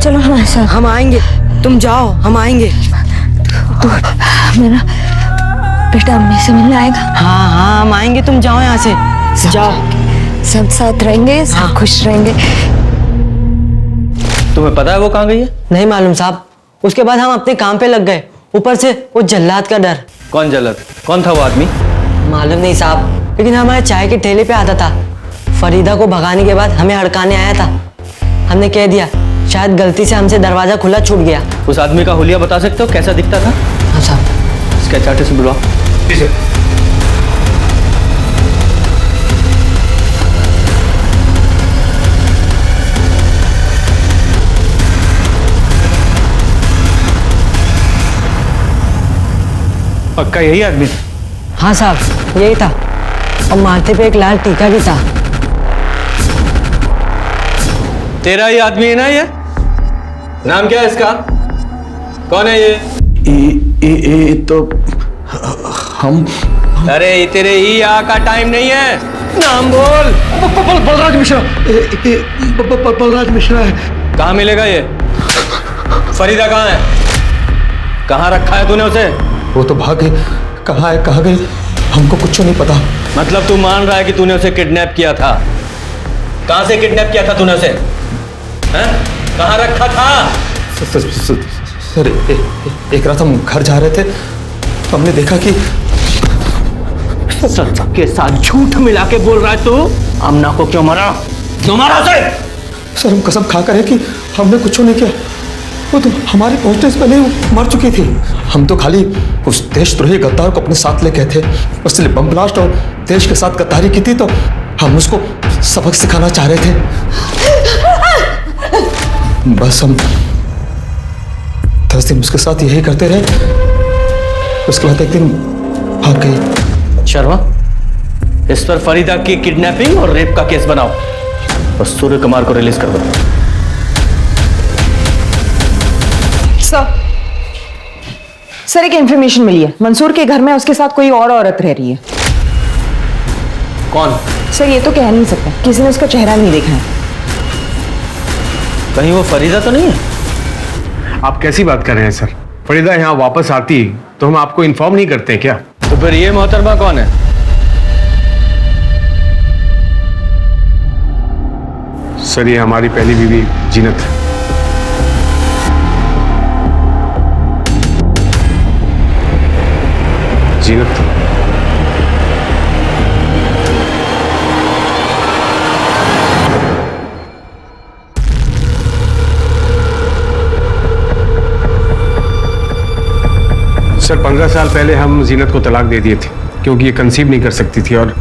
चलो हमारे साथ। हम आएंगे, तुम जाओ, हम आएंगे। तो मेरा बेटा अम्मी से मिलने आएगा? हाँ हाँ हम आएंगे, तुम जाओ यहाँ से, जाओ। सब साथ रहेंगे, सब खुश रहेंगे। तुम्हें पता है वो कहाँ गई है? नहीं मालूम साहब, उसके बाद हम अपने काम पे लग गए, ऊपर से वो जल्लाद का डर। कौन जल्लाद? कौन था वो आदमी? मालूम नहीं साहब, लेकिन हमारे चाय के ठेले पे आता था। फरीदा को भगाने के बाद हमें हड़काने आया था। हमने कह दिया, शायद गलती से हमसे दरवाजा खुला छूट गया। उस आदमी का हुलिया बता सकते हो, कैसा दिखता था? हाँ साहब। इसके चार्ट से बुलवाओ। पक्का यही आदमी? हाँ साहब यही था, और माथे पे एक लाल टीका भी था। तेरा ही आदमी है ना ये? नाम क्या है इसका? कौन है ये? तो हम। अरे तेरे ही यहाँ का टाइम नहीं है, नाम बोल। बलराज मिश्रा। बलराज मिश्रा है। कहाँ मिलेगा ये? फरीदा कहाँ है? कहाँ रखा है तूने उसे? वो तो भाग गई। कहाँ है, कहाँ गई, हमको कुछ नहीं पता। मतलब तू मान रहा है कि तूने उसे किडनैप किया था? कहाँ से किडनैप किया था तूने उसे? हैं? कहाँ रखा था? सर एक रात हम घर जा रहे थे तो हमने देखा कि सबके साथ झूठ मिला के बोल रहा है तू। आमना को क्यों मारा? क्यों मारा उसे? सर हम कसम खा कर है कि हमने कुछ नहीं किया। वो तो हमारे पहुंचने से पहले मर चुकी थी। हम तो खाली उस देशद्रोही गद्दार को अपने साथ ले गए थे। उसने बम ब्लास्ट और देश के साथ गद्दारी की थी, तो हम उसको सबक सिखाना चाह रहे थे। बस हम 10 दिन उसके साथ यही करते रहे। उसके बाद एक दिन भाग गई। शर्मा, इस पर फरीदा की किडनैपिंग और रेप का केस बनाओ और सूर्य कुमार को रिलीज कर दो। सर एक इंफॉर्मेशन मिली है, मंसूर के घर में उसके साथ कोई और औरत रह रही है। कौन? सर ये तो कह नहीं सकते, किसी ने उसका चेहरा नहीं देखा है। कहीं वो फरीदा तो नहीं है? आप कैसी बात कर रहे हैं सर? फरीदा यहाँ वापस आती तो हम आपको इन्फॉर्म नहीं करते क्या? तो फिर ये मोहतरमा कौन है? सर ये हमारी पहली बीवी जीनत है। जीनत। सर 15 साल पहले हम जीनत को तलाक दे दिए थे क्योंकि ये कंसीव नहीं कर सकती थी और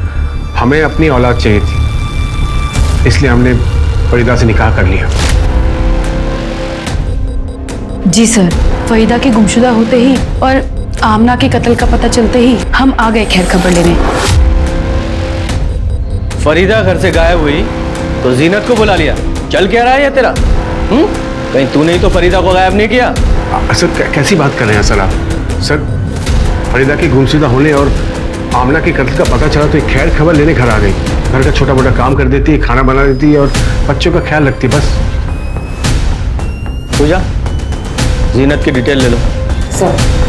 हमें अपनी औलाद चाहिए थी, इसलिए हमने फरीदा से निकाह कर लिया। जी सर, फरीदा के गुमशुदा होते ही और आमना के कत्ल का पता चलते ही हम आ गए खैर खबर लेने। फरीदा घर से गायब हुई तो जीनत को बुला लिया। चल क्या रहा है ये तेरा? कहीं तूने ही तो फरीदा को गायब नहीं किया? सर कैसी बात कर रहे हैं सर आप? सर फरीदा के गुमशुदा होने और आमना के कत्ल का पता चला तो एक खैर खबर लेने घर आ गई। घर का छोटा मोटा काम कर देती है, खाना बना देती है और बच्चों का ख्याल रखती है। बस पूजा, जीनत की डिटेल ले लो। सर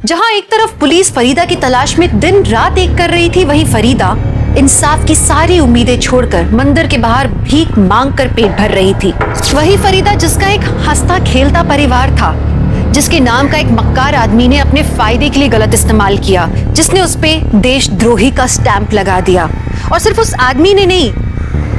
जहां एक तरफ पुलिस फरीदा की तलाश में दिन रात एक कर रही थी, वहीं फरीदा इंसाफ की सारी उम्मीदें छोड़कर मंदिर के बाहर भीख मांगकर पेट भर रही थी। वही फरीदा जिसका एक हंसता खेलता परिवार था, जिसके नाम का एक मक्कार आदमी ने अपने फायदे के लिए गलत इस्तेमाल किया, जिसने उस पे देशद्रोही का स्टैंप लगा दिया। और सिर्फ उस आदमी ने नहीं,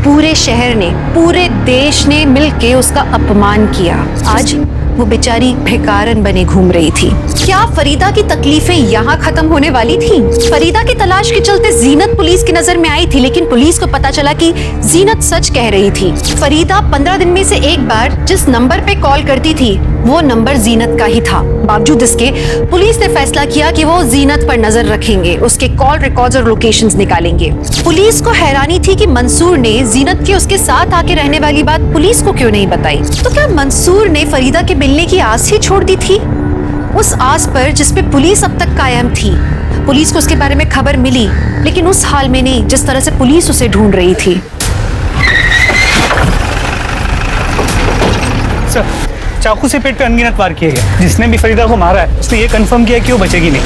पूरे शहर ने, पूरे देश ने मिलके उसका अपमान किया। आज वो बेचारी भिखारन बने घूम रही थी। क्या फरीदा की तकलीफें यहाँ खत्म होने वाली थी? फरीदा की तलाश के चलते जीनत पुलिस की नजर में आई थी, लेकिन पुलिस को पता चला कि जीनत सच कह रही थी। फरीदा 15 दिन में से एक बार जिस नंबर पे कॉल करती थी वो नंबर जीनत का ही था। बावजूद इसके पुलिस ने फैसला किया कि वो जीनत पर नजर रखेंगे, उसके कॉल रिकॉर्ड्स और लोकेशंस निकालेंगे। पुलिस को हैरानी थी कि मंसूर ने जीनत के उसके साथ आके रहने वाली बात पुलिस को क्यों नहीं बताई। तो क्या मंसूर ने फरीदा के मिलने की आस ही छोड़ दी थी? उस आस पर जिस पे पुलिस अब तक कायम थी। पुलिस को उसके बारे में खबर मिली, लेकिन उस हाल में नहीं जिस तरह से पुलिस उसे ढूंढ रही थी। सर, चाकू से पेट पे अनगिनत वार किए गए। जिसने भी फरीदा को मारा है उसने ये कंफर्म किया कि वो बचेगी नहीं।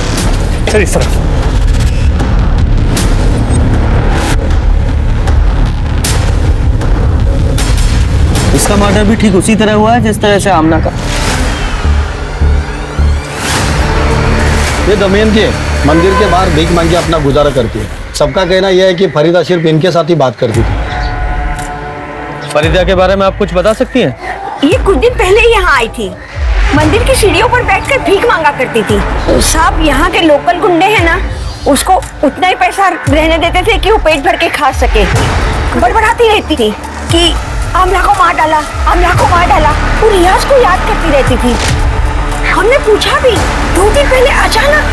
सर, इस तरफ। इसका मर्डर भी ठीक उसी तरह हुआ है जिस तरह से आमना का। ये दमयंती है, मंदिर के बाहर भीख मांग के अपना गुजारा करती है। सबका कहना यह है कि फरीदा सिर्फ इनके साथ ही बात करती थी। फरीदा के बारे में आप कुछ बता सकती हैं? ये कुछ दिन पहले यहाँ आई थी, मंदिर की सीढ़ियों पर बैठकर भीख मांगा करती थी। साहब यहाँ के लोकल गुंडे हैं ना, उसको उतना ही पैसा रहने देते थे कि वो पेट भर के खा सके। बड़बड़ाती रहती थी कि आमला को मार डाला, आमला को मार डाला। वो रियाज को याद करती रहती थी। हमने पूछा भी, 2 दिन पहले अचानक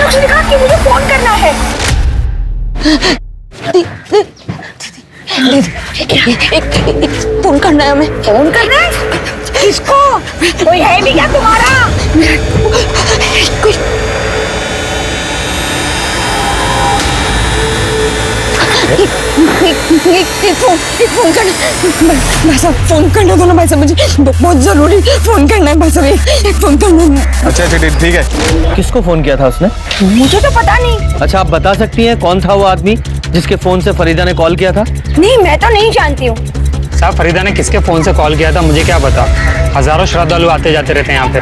उसने कहा कि मुझे फोन करना है। फोन करना है हमें। फोन करना है? किसको? कोई है भी क्या तुम्हारा? फोन करना भाई साहब, फोन करना दो ना भाई साहब, मुझे बहुत जरूरी फोन करना है भाई साहब, फोन करना। अच्छा ठीक है। किसको फोन किया था उसने? मुझे तो पता नहीं। अच्छा, आप बता सकती हैं कौन था वो आदमी जिसके फोन से फरीदा ने कॉल किया था? नहीं, मैं तो नहीं जानती हूँ। साहब, फरीदा ने किसके फोन से कॉल किया था मुझे क्या पता। हजारों श्रद्धालु आते जाते रहते हैं यहाँ पे।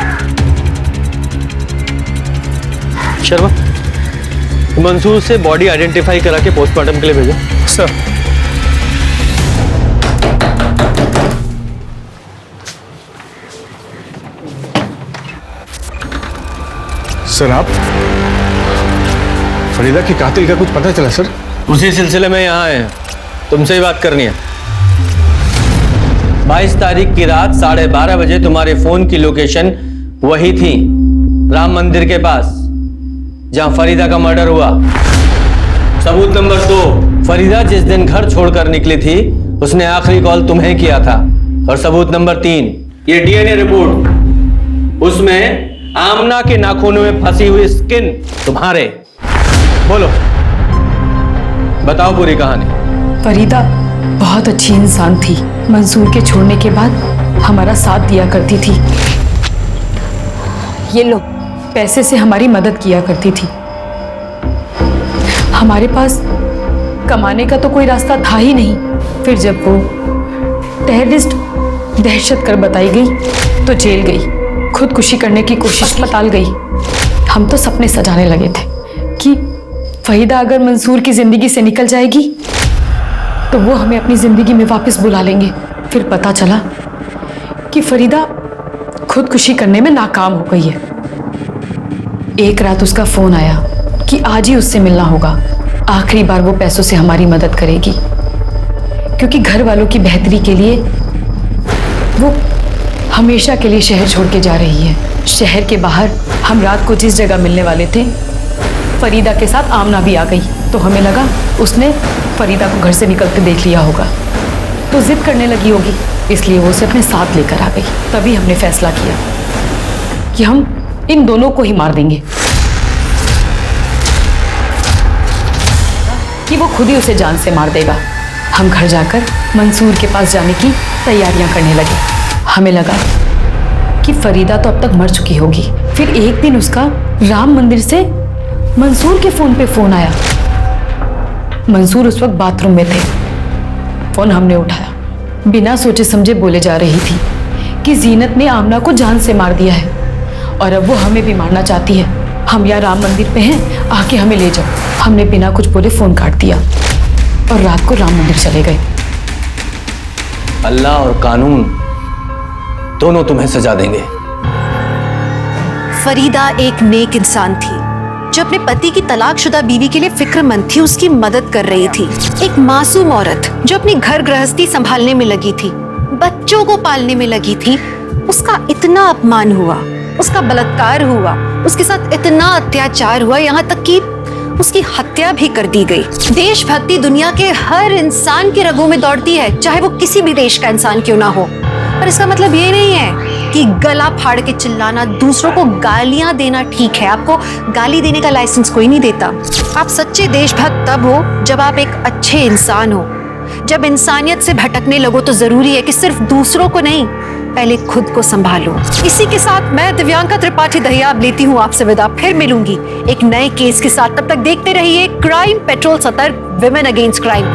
शर्मा, मंसूर से बॉडी आइडेंटिफाई करा के पोस्टमार्टम के लिए भेजो। सर, सर आप फरीदा के कातिल का कुछ पता चला सर? उसी सिलसिले में यहाँ आए हैं, तुमसे ही बात करनी है। 22 तारीख की रात 12:30 बजे तुम्हारे फोन की लोकेशन वही थी, राम मंदिर के पास जहां फरीदा का मर्डर हुआ। सबूत नंबर 2, फरीदा जिस दिन घर छोड़कर निकली थी उसने आखिरी कॉल तुम्हें किया था। और सबूत नंबर 3, ये डीएनए रिपोर्ट, उसमें आमना के नाखूनों में फंसी हुई स्किन तुम्हारे। बोलो, बताओ पूरी कहानी। फरीदा बहुत अच्छी इंसान थी। मंसूर के छोड़ने के बाद हमारा साथ दिया करती थी। ये लो, पैसे से हमारी मदद किया करती थी। हमारे पास कमाने का तो कोई रास्ता था ही नहीं। फिर जब वो टेररिस्ट दहशत कर बताई गई तो जेल गई, खुदकुशी करने की कोशिश अस्पताल गई। हम तो सपने सजाने लगे थे कि फरीदा अगर मंसूर की जिंदगी से निकल जाएगी तो वो हमें अपनी जिंदगी में वापस बुला लेंगे। फिर पता चला कि फरीदा खुदकुशी करने में नाकाम हो गई है। एक रात उसका फोन आया कि आज ही उससे मिलना होगा, आखिरी बार वो पैसों से हमारी मदद करेगी, क्योंकि घर वालों की बेहतरी के लिए वो हमेशा के लिए शहर छोड़ के जा रही है। शहर के बाहर हम रात को जिस जगह मिलने वाले थे, फरीदा के साथ आमना भी आ गई। तो हमें लगा उसने फरीदा को घर से निकलते देख लिया होगा, तो जिद करने लगी होगी, इसलिए वो उसे अपने साथ लेकर आ गई। तभी हमने फैसला किया कि हम इन दोनों को ही मार देंगे, कि वो खुद ही उसे जान से मार देगा। हम घर जाकर मंसूर के पास जाने की तैयारियां करने लगे। हमें लगा कि फरीदा तो अब तक मर चुकी होगी। फिर एक दिन उसका राम मंदिर से मंसूर के फोन पे फोन आया। मंसूर उस वक्त बाथरूम में थे। फोन हमने उठाया, बिना सोचे समझे बोले जा रही थी कि जीनत ने आमना को जान से मार दिया है और अब वो हमें भी मारना चाहती है। हम यहाँ राम मंदिर पे हैं, आके हमें ले जाओ। हमने बिना कुछ बोले फोन काट दिया और रात को राम मंदिर चले गए। अल्लाह और कानून दोनों तुम्हें सजा देंगे। फरीदा एक नेक इंसान थी जो अपने पति की तलाकशुदा बीवी के लिए फिक्रमंद थी, उसकी मदद कर रही थी। एक मासूम औरत जो अपनी घर गृहस्थी संभालने में लगी थी, बच्चों को पालने में लगी थी, उसका इतना अपमान हुआ, उसका बलात्कार हुआ, उसके साथ इतना अत्याचार हुआ, यहाँ तक कि उसकी हत्या भी कर दी गई। देशभक्ति दुनिया के हर इंसान के रगों में दौड़ती है, चाहे वो किसी भी देश का इंसान क्यों ना हो। पर इसका मतलब ये नहीं है कि गला फाड़ के चिल्लाना, दूसरों को गालियां देना ठीक है। आपको गाली देने का लाइसेंस कोई नहीं देता। आप सच्चे देशभक्त तब हो जब आप एक अच्छे इंसान हो। जब इंसानियत से भटकने लगो तो जरूरी है कि सिर्फ दूसरों को नहीं, पहले खुद को संभालो। इसी के साथ मैं दिव्यांका त्रिपाठी दहियाब लेती हूँ आपसे विदा। फिर मिलूंगी एक नए केस के साथ। तब तक देखते रहिए क्राइम पेट्रोल, सतर्क, विमेन अगेंस्ट क्राइम।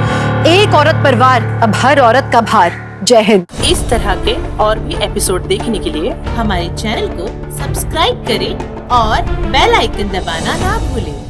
एक औरत पर वार, अब हर औरत का भार। जय हिंद। इस तरह के और भी एपिसोड देखने के लिए हमारे चैनल को सब्सक्राइब करें और बेल आइकन दबाना ना भूलें।